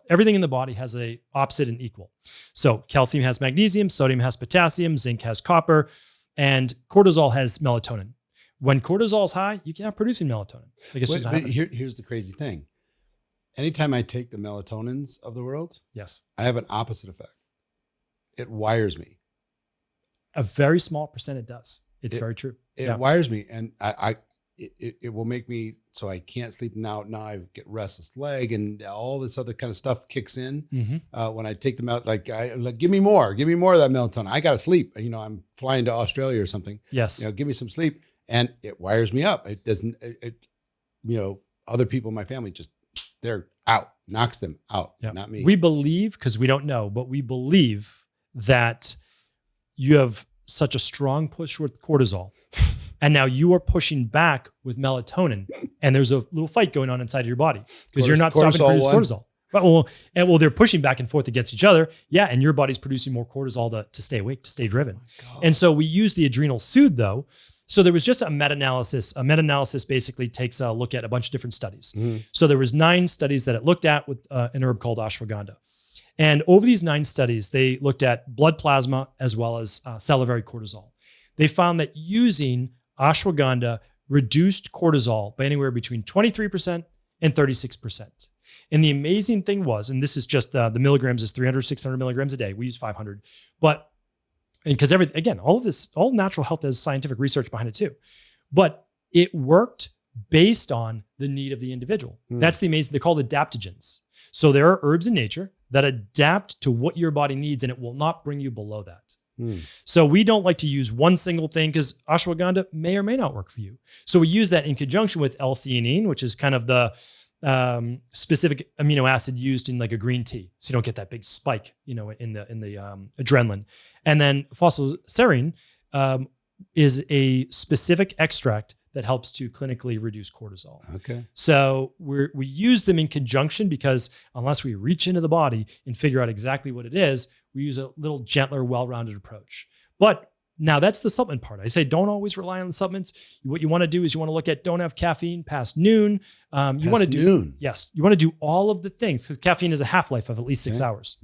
everything in the body has a opposite and equal. So calcium has magnesium, sodium has potassium, zinc has copper, and cortisol has melatonin. When cortisol is high, you can't produce melatonin. Like it's just not happening. Here's the crazy thing. Anytime I take the melatonins of the world, yes, I have an opposite effect. It wires me. A very small percent it does. It's very true. It wires me, and it will make me so I can't sleep now. Now I get restless leg, and all this other kind of stuff kicks in when I take them out. Like give me more of that melatonin. I got to sleep. I'm flying to Australia or something. Yes, give me some sleep, and it wires me up. It doesn't. Other people in my family they're out, knocks them out, not me. We believe, because we don't know, but we believe that you have such a strong push with cortisol. And now you are pushing back with melatonin, and there's a little fight going on inside of your body because you're not stopping to produce cortisol. Well, they're pushing back and forth against each other. Yeah. And your body's producing more cortisol to stay awake, to stay driven. And so we use the Adrenal Soothe though. So there was just a meta-analysis. A meta-analysis basically takes a look at a bunch of different studies. So there was 9 studies that it looked at with an herb called ashwagandha. And over these 9 studies, they looked at blood plasma as well as salivary cortisol. They found that using ashwagandha reduced cortisol by anywhere between 23% and 36%. And the amazing thing was, and this is just the milligrams is 300, 600 milligrams a day. We use 500, but because all natural health has scientific research behind it too, but it worked based on the need of the individual. That's the amazing, they're called adaptogens. So there are herbs in nature that adapt to what your body needs, and it will not bring you below that. So we don't like to use one single thing because ashwagandha may or may not work for you. So we use that in conjunction with L-theanine, which is kind of the specific amino acid used in like a green tea. So you don't get that big spike, in the adrenaline. And then phosphoserine is a specific extract that helps to clinically reduce cortisol. Okay. So we use them in conjunction because unless we reach into the body and figure out exactly what it is, we use a little gentler, well-rounded approach. But now that's the supplement part. I say don't always rely on the supplements. What you want to do is you want to look at don't have caffeine past noon. You want to do all of the things because caffeine has a half-life of at least 6 hours.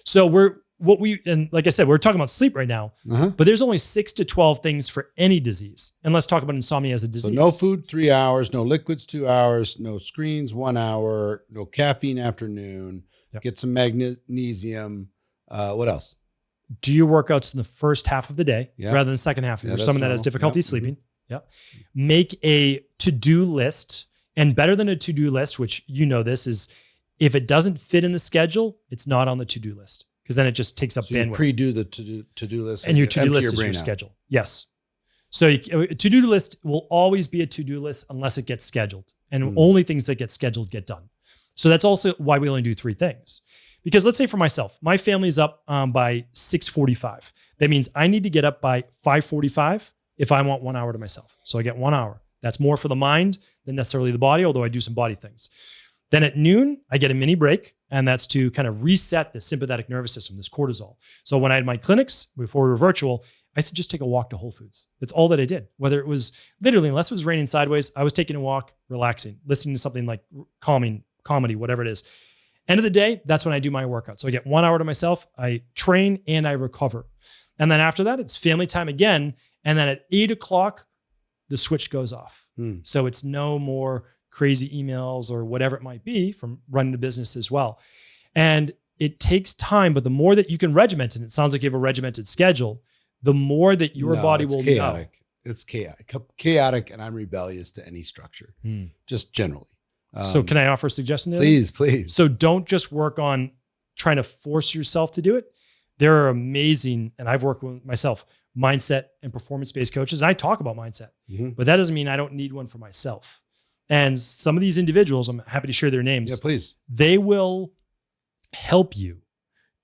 So like I said, we're talking about sleep right now, but there's only 6 to 12 things for any disease. And let's talk about insomnia as a disease. So no food, 3 hours, no liquids, 2 hours, no screens, 1 hour, no caffeine after noon, get some magnesium. What else? Do your workouts in the first half of the day rather than the second half. There's someone that has difficulty sleeping. Make a to-do list, and better than a to-do list, which this is if it doesn't fit in the schedule, it's not on the to-do list. Because then it just takes up bandwidth. You pre-do the to-do list. And your to-do list is your schedule. Yes. So a to-do list will always be a to-do list unless it gets scheduled. And only things that get scheduled get done. So that's also why we only do 3 things. Because let's say for myself, my family's up by 6:45. That means I need to get up by 5:45 if I want 1 hour to myself. So I get 1 hour. That's more for the mind than necessarily the body, although I do some body things. Then at noon, I get a mini break, and that's to kind of reset the sympathetic nervous system, this cortisol. So when I had my clinics, before we were virtual, I said, just take a walk to Whole Foods. That's all that I did. Whether it was literally, unless it was raining sideways, I was taking a walk, relaxing, listening to something like calming, comedy, whatever it is. End of the day, that's when I do my workout. So I get 1 hour to myself, I train and I recover. And then after that, it's family time again. And then at 8 o'clock, the switch goes off. So it's no more crazy emails or whatever it might be from running the business as well. And it takes time, but the more that you can regiment, and it sounds like you have a regimented schedule, the more that your body will chaotic. Know. It's chaotic, and I'm rebellious to any structure, just generally. So can I offer a suggestion there? Please. So don't just work on trying to force yourself to do it. There are amazing, and I've worked with myself, mindset and performance-based coaches. And I talk about mindset, but that doesn't mean I don't need one for myself. And some of these individuals, I'm happy to share their names. Yeah, please. They will help you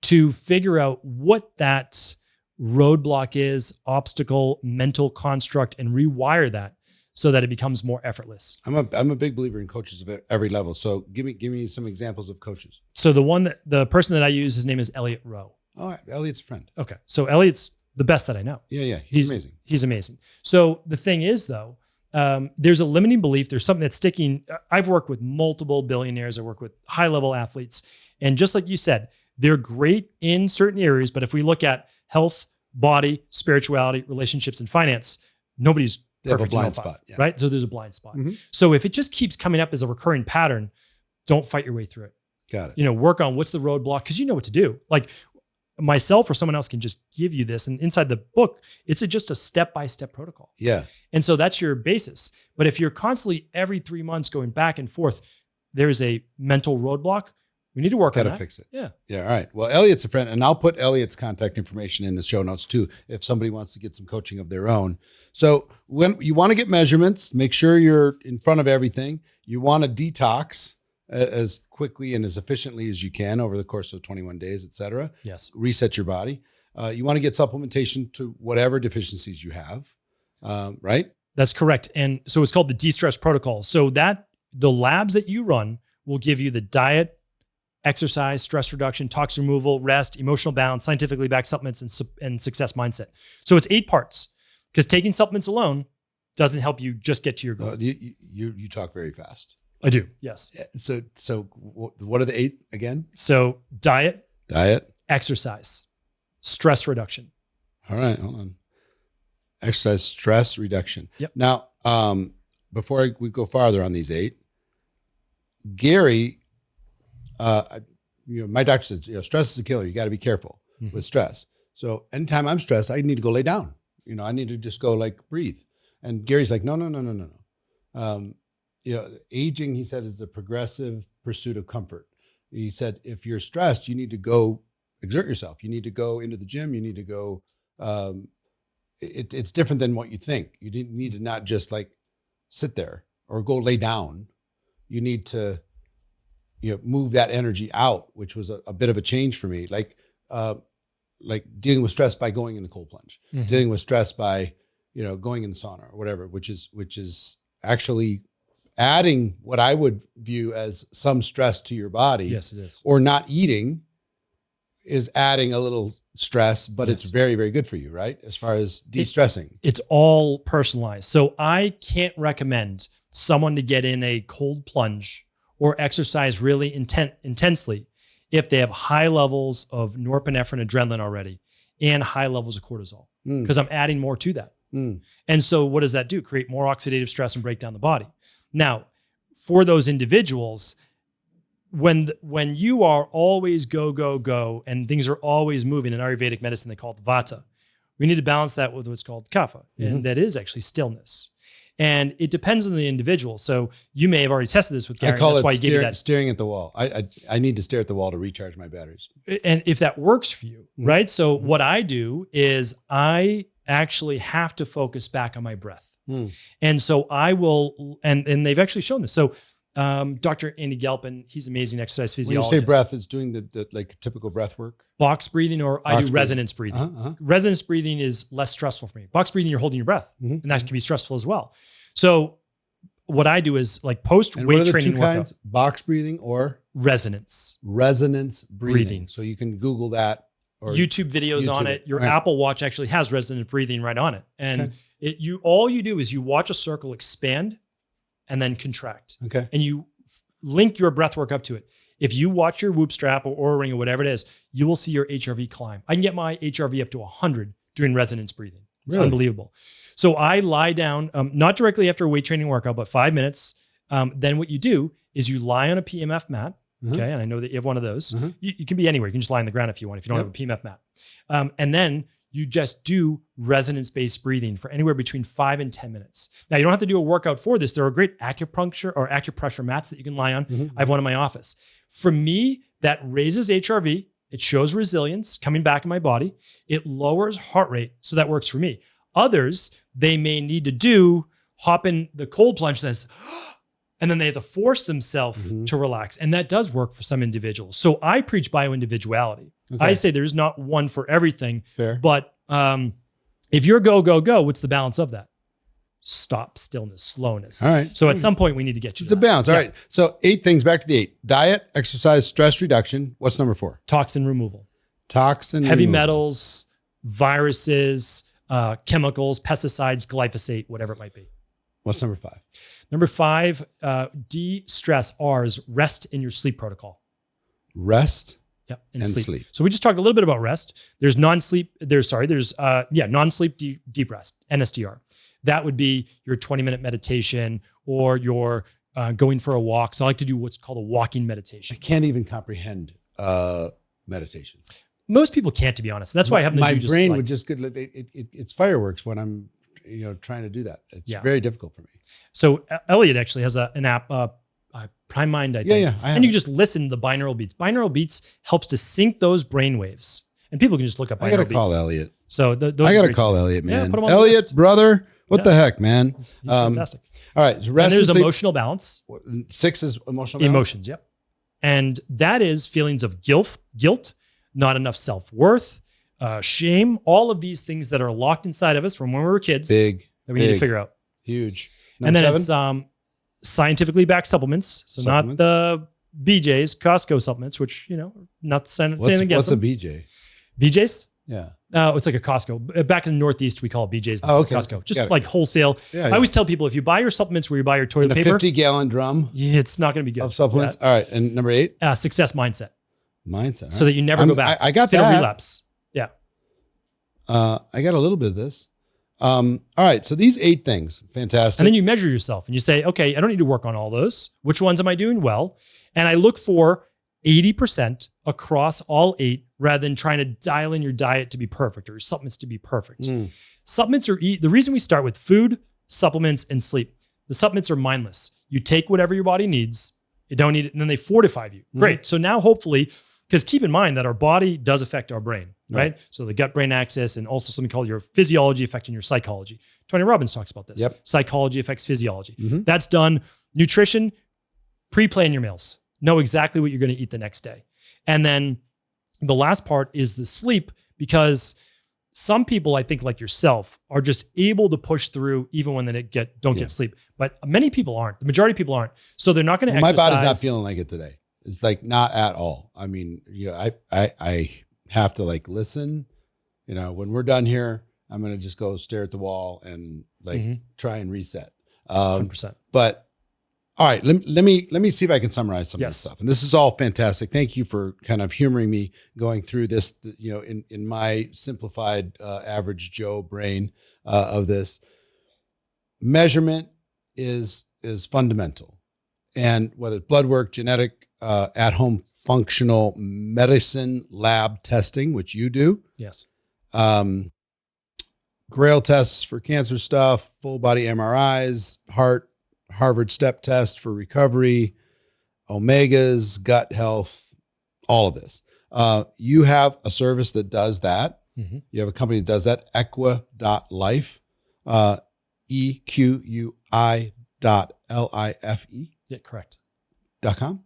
to figure out what that roadblock is, obstacle, mental construct, and rewire that so that it becomes more effortless. I'm a big believer in coaches of every level. So give me some examples of coaches. So the person that I use, his name is Elliot Rowe. Oh, Elliot's a friend. Okay. So Elliot's the best that I know. Yeah. He's amazing. He's amazing. So the thing is though, there's a limiting belief. There's something that's sticking. I've worked with multiple billionaires. I work with high level athletes. And just like you said, they're great in certain areas. But if we look at health, body, spirituality, relationships, and finance, nobody's they perfect. Have a blind spot, yeah. Right? So there's a blind spot. So if it just keeps coming up as a recurring pattern, don't fight your way through it. Got it. Work on what's the roadblock, because you know what to do. Like myself or someone else can just give you this. And inside the book, it's just a step-by-step protocol. Yeah. And so that's your basis. But if you're constantly every 3 months going back and forth, there's a mental roadblock. We need to work on that. Gotta fix it. Yeah. All right. Well, Elliot's a friend, and I'll put Elliot's contact information in the show notes too, if somebody wants to get some coaching of their own. So when you want to get measurements, make sure you're in front of everything. You want to detox as quickly and as efficiently as you can over the course of 21 days, et cetera. Yes. Reset your body. You want to get supplementation to whatever deficiencies you have, right? That's correct. And so it's called the de-stress protocol. So that the labs that you run will give you the diet, exercise, stress reduction, toxin removal, rest, emotional balance, scientifically backed supplements, and success mindset. So it's 8 parts, because taking supplements alone doesn't help you just get to your goal. You talk very fast. I do. Yes. So what are the 8 again? So diet, exercise, stress reduction. All right. Hold on. Exercise, stress reduction. Yep. Now, before we go farther on these 8, Gary, my doctor says, stress is a killer. You got to be careful with stress. So anytime I'm stressed, I need to go lay down. I need to just go breathe. And Gary's like, no. Aging, he said, is a progressive pursuit of comfort. He said, if you're stressed, you need to go exert yourself. You need to go into the gym. You need to go, it's different than what you think. You need to not just sit there or go lay down. You need to, move that energy out, which was a bit of a change for me. Like dealing with stress by going in the cold plunge, dealing with stress by, going in the sauna or whatever, which is actually adding what I would view as some stress to your body. Yes, it is. Or not eating is adding a little stress, but it's very, very good for you, right? As far as de-stressing. It's all personalized. So I can't recommend someone to get in a cold plunge or exercise really intensely if they have high levels of norepinephrine, adrenaline already, and high levels of cortisol, because I'm adding more to that. And so what does that do? Create more oxidative stress and break down the body. Now, for those individuals, when you are always go, and things are always moving, in Ayurvedic medicine, they call it vata. We need to balance that with what's called kapha, and that is actually stillness. And it depends on the individual. So you may have already tested this with Gary. I call that's it why you gave me that. Staring at the wall. I need to stare at the wall to recharge my batteries. And if that works for you, right? So what I do is I actually have to focus back on my breath. And so I will, and they've actually shown this. So Dr. Andy Galpin, he's amazing exercise physiologist. When you say breath, it's doing the typical breath work? Box breathing, or I do resonance breathing. Resonance breathing is less stressful for me. Box breathing, you're holding your breath, and that can be stressful as well. So what I do is post weight training workout. Box breathing or resonance breathing. So you can Google that Or YouTube videos on it. Your right. Apple Watch actually has resonant breathing right on it. And all you do is you watch a circle expand and then contract. Okay. And you link your breath work up to it. If you watch your Whoop strap or Oura Ring or whatever it is, you will see your HRV climb. I can get my HRV up to 100 doing resonance breathing. It's unbelievable. So I lie down, not directly after a weight training workout, but 5 minutes. Then what you do is you lie on a PMF mat. Okay. And I know that you have one of those. You can be anywhere. You can just lie on the ground if you want, if you don't have a PMF mat. And then you just do resonance-based breathing for anywhere between 5 and 10 minutes. Now, you don't have to do a workout for this. There are great acupuncture or acupressure mats that you can lie on. I have one in my office. For me, that raises HRV. It shows resilience coming back in my body. It lowers heart rate. So that works for me. Others, they may need to hop in the cold plunge, and then they have to force themselves to relax. And that does work for some individuals. So I preach bio-individuality. I say there's not one for everything. Fair. But if you're go, go, go, what's the balance of that? Stop, stillness, slowness. All right. So at some point we need to get you It's a balance. All right. So 8 things, back to the 8. Diet, exercise, stress reduction. What's number 4? Toxin removal. Heavy Metals, viruses, chemicals, pesticides, glyphosate, whatever it might be. What's number 5? Number 5, de-stress, R's, rest in your sleep protocol. Rest and sleep. So we just talked a little bit about rest. There's non-sleep, non-sleep deep rest, NSDR. That would be your 20-minute meditation or your going for a walk. So I like to do what's called a walking meditation. I can't even comprehend meditation. Most people can't, to be honest. That's why I happen to do just my brain would just get, it's fireworks when I'm trying to do that. It's very difficult for me. So Elliot actually has an app, Prime Mind, I think. And you can just listen to the binaural beats. Binaural beats helps to sync those brain waves. And people can just look up binaural beats. I got to call Elliot. So I got to call Elliot, man. Put him on Elliot, brother. What the heck, man? He's fantastic. All right. So rest and there's emotional balance. 6 is emotional balance? Emotions, yep. And that is feelings of guilt, not enough self-worth, shame, all of these things that are locked inside of us from when we were kids that we need to figure out. Huge. And then it's scientifically backed supplements. So not the BJ's, Costco supplements, which, not saying against them. What's a BJ? BJ's? Yeah. It's like a Costco. Back in the Northeast, we call it BJ's. Costco. Just like wholesale. Yeah, I always tell people, if you buy your supplements where you buy your toilet paper. In a 50-gallon drum? It's not going to be good. Of supplements? All right. And number 8? Success mindset. Mindset. So that you never go back. I got so that. You don't relapse. Yeah. I got a little bit of this. All right. So these 8 things, fantastic. And then you measure yourself and you say, okay, I don't need to work on all those. Which ones am I doing well? And I look for 80% across all 8 rather than trying to dial in your diet to be perfect or your supplements to be perfect. Supplements are, the reason we start with food, supplements, and sleep. The supplements are mindless. You take whatever your body needs, you don't need it, and then they fortify you. Great. So now hopefully, because keep in mind that our body does affect our brain, right? So the gut-brain axis and also something called your physiology affecting your psychology. Tony Robbins talks about this. Psychology affects physiology. That's done. Nutrition, pre-plan your meals. Know exactly what you're going to eat the next day. And then the last part is the sleep, because some people, I think like yourself, are just able to push through even when they don't get sleep. But many people aren't. The majority of people aren't. So they're not going to exercise. My body's not feeling like it today. It's like not at all. I mean, I have to like listen. When we're done here, I'm going to just go stare at the wall and try and reset. 100%. But all right, let me see if I can summarize some of this stuff. And this is all fantastic. Thank you for kind of humoring me going through this, in my simplified average Joe brain of this. Measurement is fundamental. And whether it's blood work, genetic, at-home functional medicine lab testing, which you do. Yes. Grail tests for cancer stuff, full body MRIs, Harvard step test for recovery, omegas, gut health, all of this. You have a service that does that. You have a company that does that, equi.life, EQUI.LIFE. Yeah, correct. .com?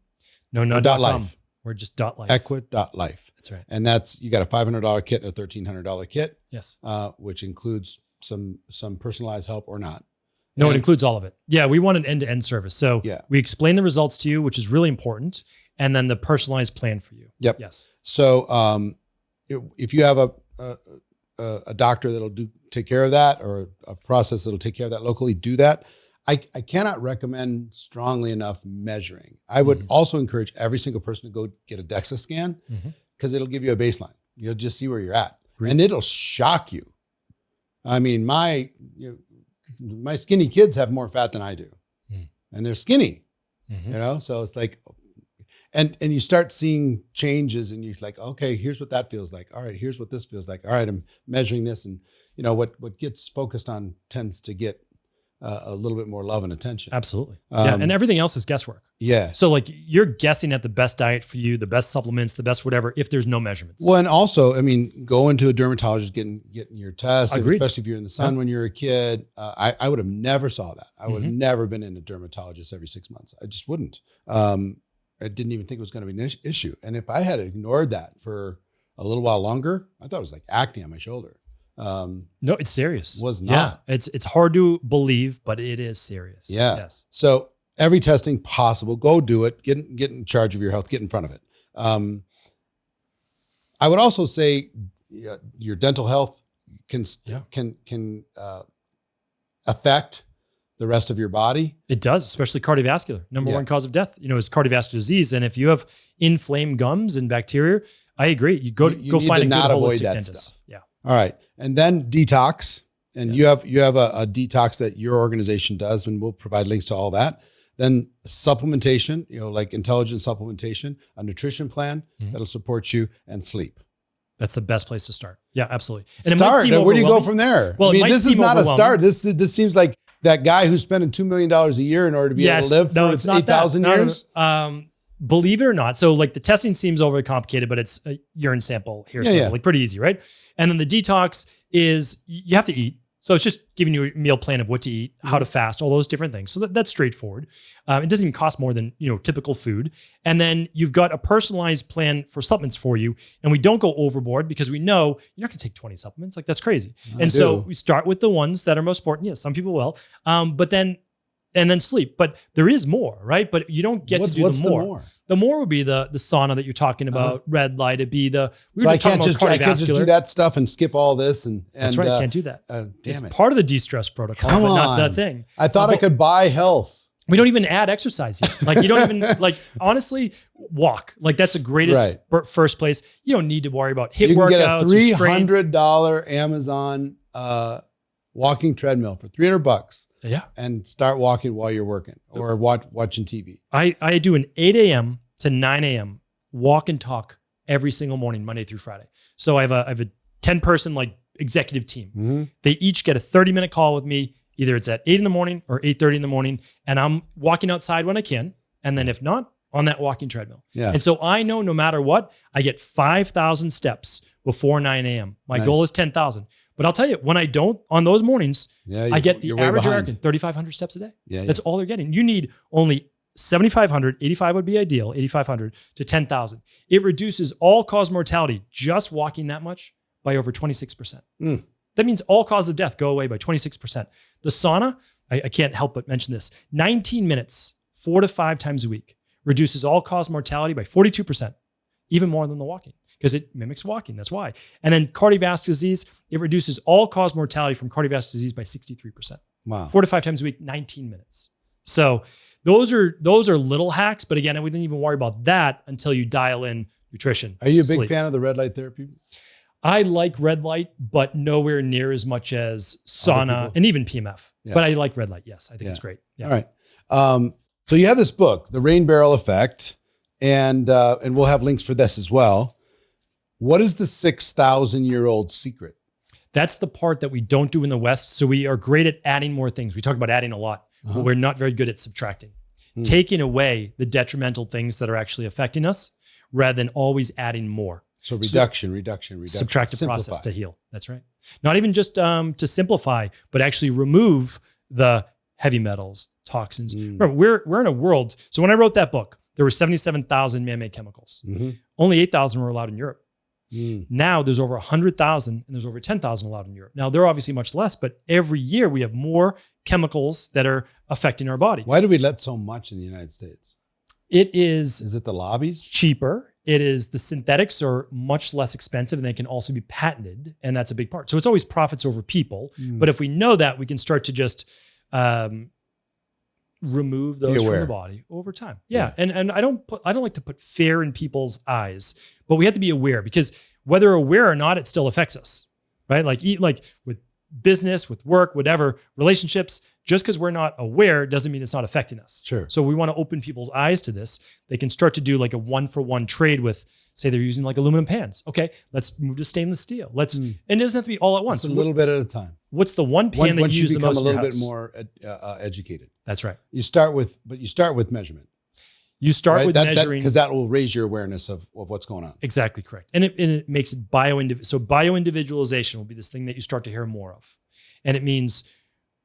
No, not .life. We're just .life. Equi.life. That's right. And you got a $500 kit and a $1,300 kit. Yes. Which includes some personalized help or not. No, it includes all of it. Yeah, we want an end-to-end service. So we explain the results to you, which is really important, and then the personalized plan for you. Yep. Yes. So if you have a doctor that'll take care of that, or a process that'll take care of that locally, do that. I cannot recommend strongly enough measuring. I would also encourage every single person to go get a DEXA scan, because it'll give you a baseline. You'll just see where you're at, and it'll shock you. I mean, my skinny kids have more fat than I do, and they're skinny, so it's like, and you start seeing changes, and you're like, okay, here's what that feels like. All right, here's what this feels like. All right, I'm measuring this, and what gets focused on tends to get a little bit more love and attention. Absolutely. Yeah. And everything else is guesswork. Yeah. So like you're guessing at the best diet for you, the best supplements, the best whatever, if there's no measurements. Well, and also, I mean, going to a dermatologist, getting your test, especially if you're in the sun when you're a kid. I would have never saw that. I would have never been in a dermatologist every 6 months. I just wouldn't. I didn't even think it was going to be an issue. And if I had ignored that for a little while longer, I thought it was like acne on my shoulder. No, it's serious. Was not. Yeah, it's hard to believe, but it is serious. Yeah. Yes. So every testing possible, go do it. Get in charge of your health. Get in front of it. I would also say your dental health can affect the rest of your body. It does, especially cardiovascular. Number one cause of death, is cardiovascular disease. And if you have inflamed gums and bacteria, I agree. You go find a good holistic dentist. Stuff. Yeah. All right. And then detox. And you have a detox that your organization does, and we'll provide links to all that. Then supplementation, like intelligent supplementation, a nutrition plan that'll support you, and sleep. That's the best place to start. Yeah, absolutely. And start. Where do you go from there? Well, I mean, this is not a start. This seems like that guy who's spending $2 million a year in order to be able to live for 8,000 years. Believe it or not. So like the testing seems overly complicated, but it's a urine sample here. Like pretty easy, right? And then the detox is you have to eat. So it's just giving you a meal plan of what to eat, how to fast, all those different things. So that's straightforward. It doesn't even cost more than, typical food. And then you've got a personalized plan for supplements for you. And we don't go overboard because we know you're not going to take 20 supplements. Like that's crazy. So we start with the ones that are most important. Yes, some people will. And then sleep. But there is more, right? But you don't get to do the more. The more would be the sauna that you're talking about, red light. It'd be I can't just do that stuff and skip all this. That's right. Can't do that. It's part of the de-stress protocol, but not the thing. I thought I could buy health. We don't even add exercise yet. Like you don't even honestly walk. Like that's the greatest first place. You don't need to worry about hip workouts. You can get a $300 Amazon walking treadmill for $300. Yeah. And start walking while you're working or watching TV. I do an 8 a.m. to 9 a.m. walk and talk every single morning, Monday through Friday. So I have a 10-person executive team. They each get a 30-minute call with me. Either it's at 8 in the morning or 8:30 in the morning. And I'm walking outside when I can. And then if not, on that walking treadmill. Yeah. And so I know no matter what, I get 5,000 steps before 9 a.m. My goal is 10,000. But I'll tell you, when I don't, on those mornings, I get the average American 3,500 steps a day. That's all they're getting. You need only 7,500, 85 would be ideal, 8,500 to 10,000. It reduces all-cause mortality, just walking that much, by over 26%. That means all cause of death go away by 26%. The sauna, I can't help but mention this, 19 minutes, 4 to 5 times a week, reduces all-cause mortality by 42%, even more than the walking. Because it mimics walking, that's why. And then cardiovascular disease, it reduces all-cause mortality from cardiovascular disease by 63%. Wow. 4 to 5 times a week, 19 minutes. So those are little hacks, but again, we didn't even worry about that until you dial in nutrition. Are you a big fan of the red light therapy? I like red light, but nowhere near as much as sauna and even PMF. Yeah. But I like red light, yes. I think it's great. Yeah. All right. So you have this book, The Rain Barrel Effect, and we'll have links for this as well. What is the 6,000-year-old secret? That's the part that we don't do in the West. So we are great at adding more things. We talk about adding a lot, but we're not very good at subtracting. Taking away the detrimental things that are actually affecting us rather than always adding more. So reduction. Subtractive process to heal. That's right. Not even just to simplify, but actually remove the heavy metals, toxins. Remember, we're in a world. So when I wrote that book, there were 77,000 man-made chemicals. Only 8,000 were allowed in Europe. Now there's over 100,000 and there's over 10,000 allowed in Europe. Now they're obviously much less, but every year we have more chemicals that are affecting our body. Why do we let so much in the United States? Is it the lobbies? Cheaper. It is the synthetics are much less expensive and they can also be patented. And that's a big part. So it's always profits over people. But if we know that, we can start to just remove those from the body over time. Yeah. And I don't like to put fear in people's eyes, but we have to be aware, because whether aware or not, it still affects us, right? Like with business, with work, whatever, relationships, just because we're not aware doesn't mean it's not affecting us. Sure. So we want to open people's eyes to this. They can start to do like a 1-for-1 trade with, say they're using like aluminum pans. Okay, let's move to stainless steel. And it doesn't have to be all at once. Just a little bit at a time. What's the one pan that you use the most? Once you become a little bit more educated. That's right. You start with measurement. You start with measuring, because that will raise your awareness of what's going on. Exactly correct. And it makes it so bio-individualization will be this thing that you start to hear more of. And it means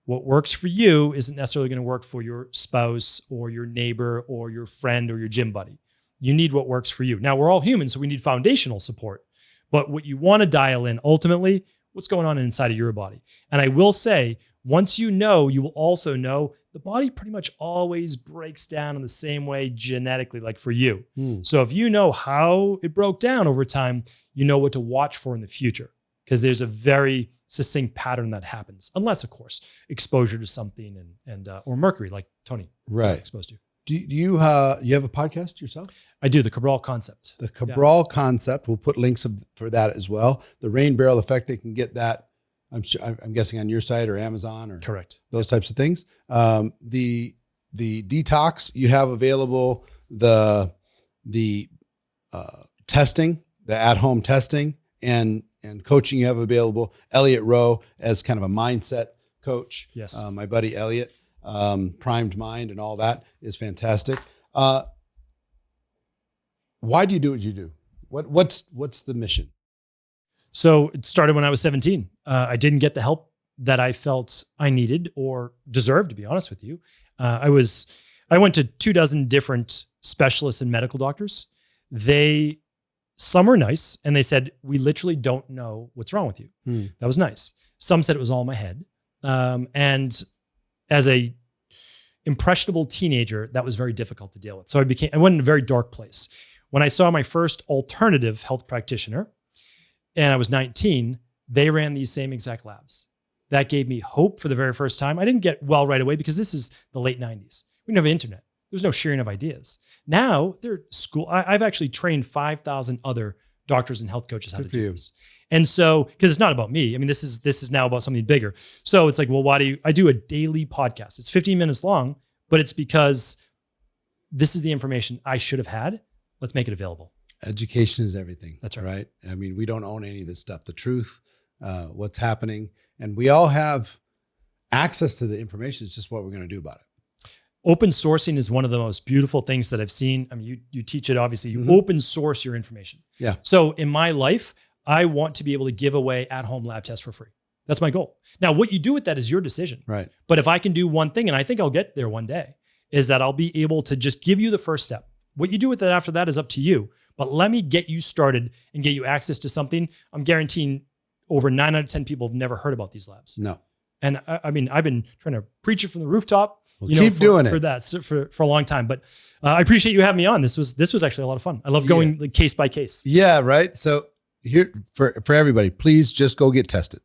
what works for you isn't necessarily going to work for your spouse or your neighbor or your friend or your gym buddy. You need what works for you. Now, we're all humans, so we need foundational support. But what you want to dial in ultimately, what's going on inside of your body. And I will say, once you know, you will also know the body pretty much always breaks down in the same way genetically, like for you. So if you know how it broke down over time, you know what to watch for in the future, because there's a very succinct pattern that happens, unless of course exposure to something and or mercury, like Tony exposed to. Do you have a podcast yourself? I do, the Cabral Concept. The Cabral Concept. We'll put links for that as well. The rain barrel effect, they can get that. I'm guessing on your site or Amazon or correct, those types of things. The detox you have available, the testing, the at-home testing and coaching you have available. Elliot Rowe as kind of a mindset coach. Yes. My buddy Elliot, primed mind and all that is fantastic. Why do you do what you do? What's the mission? So it started when I was 17. I didn't get the help that I felt I needed or deserved, to be honest with you. I went to 24 different specialists and medical doctors. Some were nice, and they said, we literally don't know what's wrong with you. That was nice. Some said it was all in my head. And as a impressionable teenager, that was very difficult to deal with. So I went in a very dark place. When I saw my first alternative health practitioner, and I was 19, they ran these same exact labs. That gave me hope for the very first time. I didn't get well right away because this is the late 90s. We didn't have internet. There was no sharing of ideas. Now they're school. I've actually trained 5,000 other doctors and health coaches how to do this. And so, because it's not about me. I mean, this is now about something bigger. So it's like, well, I do a daily podcast. It's 15 minutes long, but it's because this is the information I should have had. Let's make it available. Education is everything. That's right. Right? I mean, we don't own any of this stuff. The truth, what's happening, and we all have access to the information. It's just what we're going to do about it. Open sourcing is one of the most beautiful things that I've seen. I mean, you teach it, obviously. You open source your information. Yeah. So in my life, I want to be able to give away at-home lab tests for free. That's my goal. Now, what you do with that is your decision. Right. But if I can do one thing, and I think I'll get there one day, is that I'll be able to just give you the first step. What you do with it after that is up to you. But let me get you started and get you access to something. I'm guaranteeing over 9 out of 10 people have never heard about these labs. No. And I mean, I've been trying to preach it from the rooftop. Keep doing it for a long time. But I appreciate you having me on. This was actually a lot of fun. I love going like case by case. Yeah, right. So here for everybody, please just go get tested.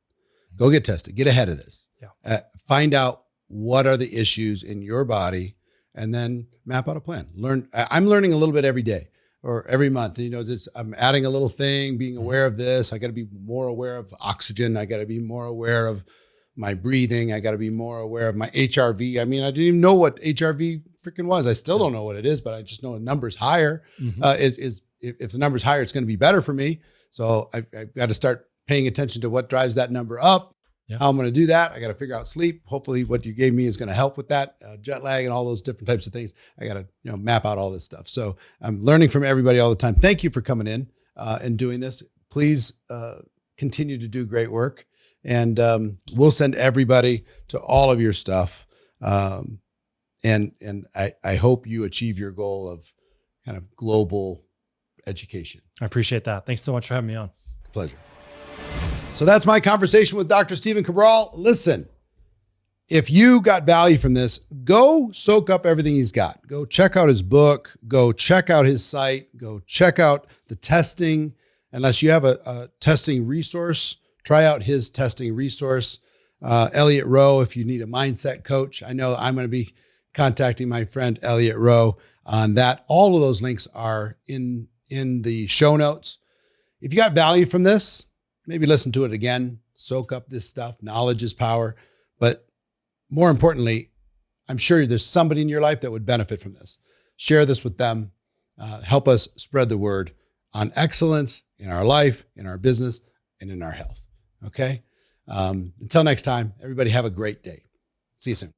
Go get tested. Get ahead of this. Yeah. Find out what are the issues in your body, and then map out a plan. I'm learning a little bit every day or every month. You know, I'm adding a little thing, being aware of this. I got to be more aware of oxygen. I got to be more aware of my breathing. I got to be more aware of my HRV. I mean, I didn't even know what HRV freaking was. I still don't know what it is, but I just know the number's higher. If the number's higher, it's going to be better for me. So I've got to start paying attention to what drives that number up. Yeah. How I'm going to do that. I got to figure out sleep. Hopefully what you gave me is going to help with that, jet lag and all those different types of things. I got to, map out all this stuff. So I'm learning from everybody all the time. Thank you for coming in and doing this. Please continue to do great work. And we'll send everybody to all of your stuff. And I hope you achieve your goal of kind of global education. I appreciate that. Thanks so much for having me on. Pleasure. So that's my conversation with Dr. Stephen Cabral. Listen, if you got value from this, go soak up everything he's got. Go check out his book. Go check out his site. Go check out the testing. Unless you have a testing resource, try out his testing resource. Elliott Rowe, if you need a mindset coach. I know I'm going to be contacting my friend Elliott Rowe on that. All of those links are in the show notes. If you got value from this, maybe listen to it again, soak up this stuff. Knowledge is power. But more importantly, I'm sure there's somebody in your life that would benefit from this. Share this with them. Help us spread the word on excellence in our life, in our business, and in our health. Okay? Until next time, everybody have a great day. See you soon.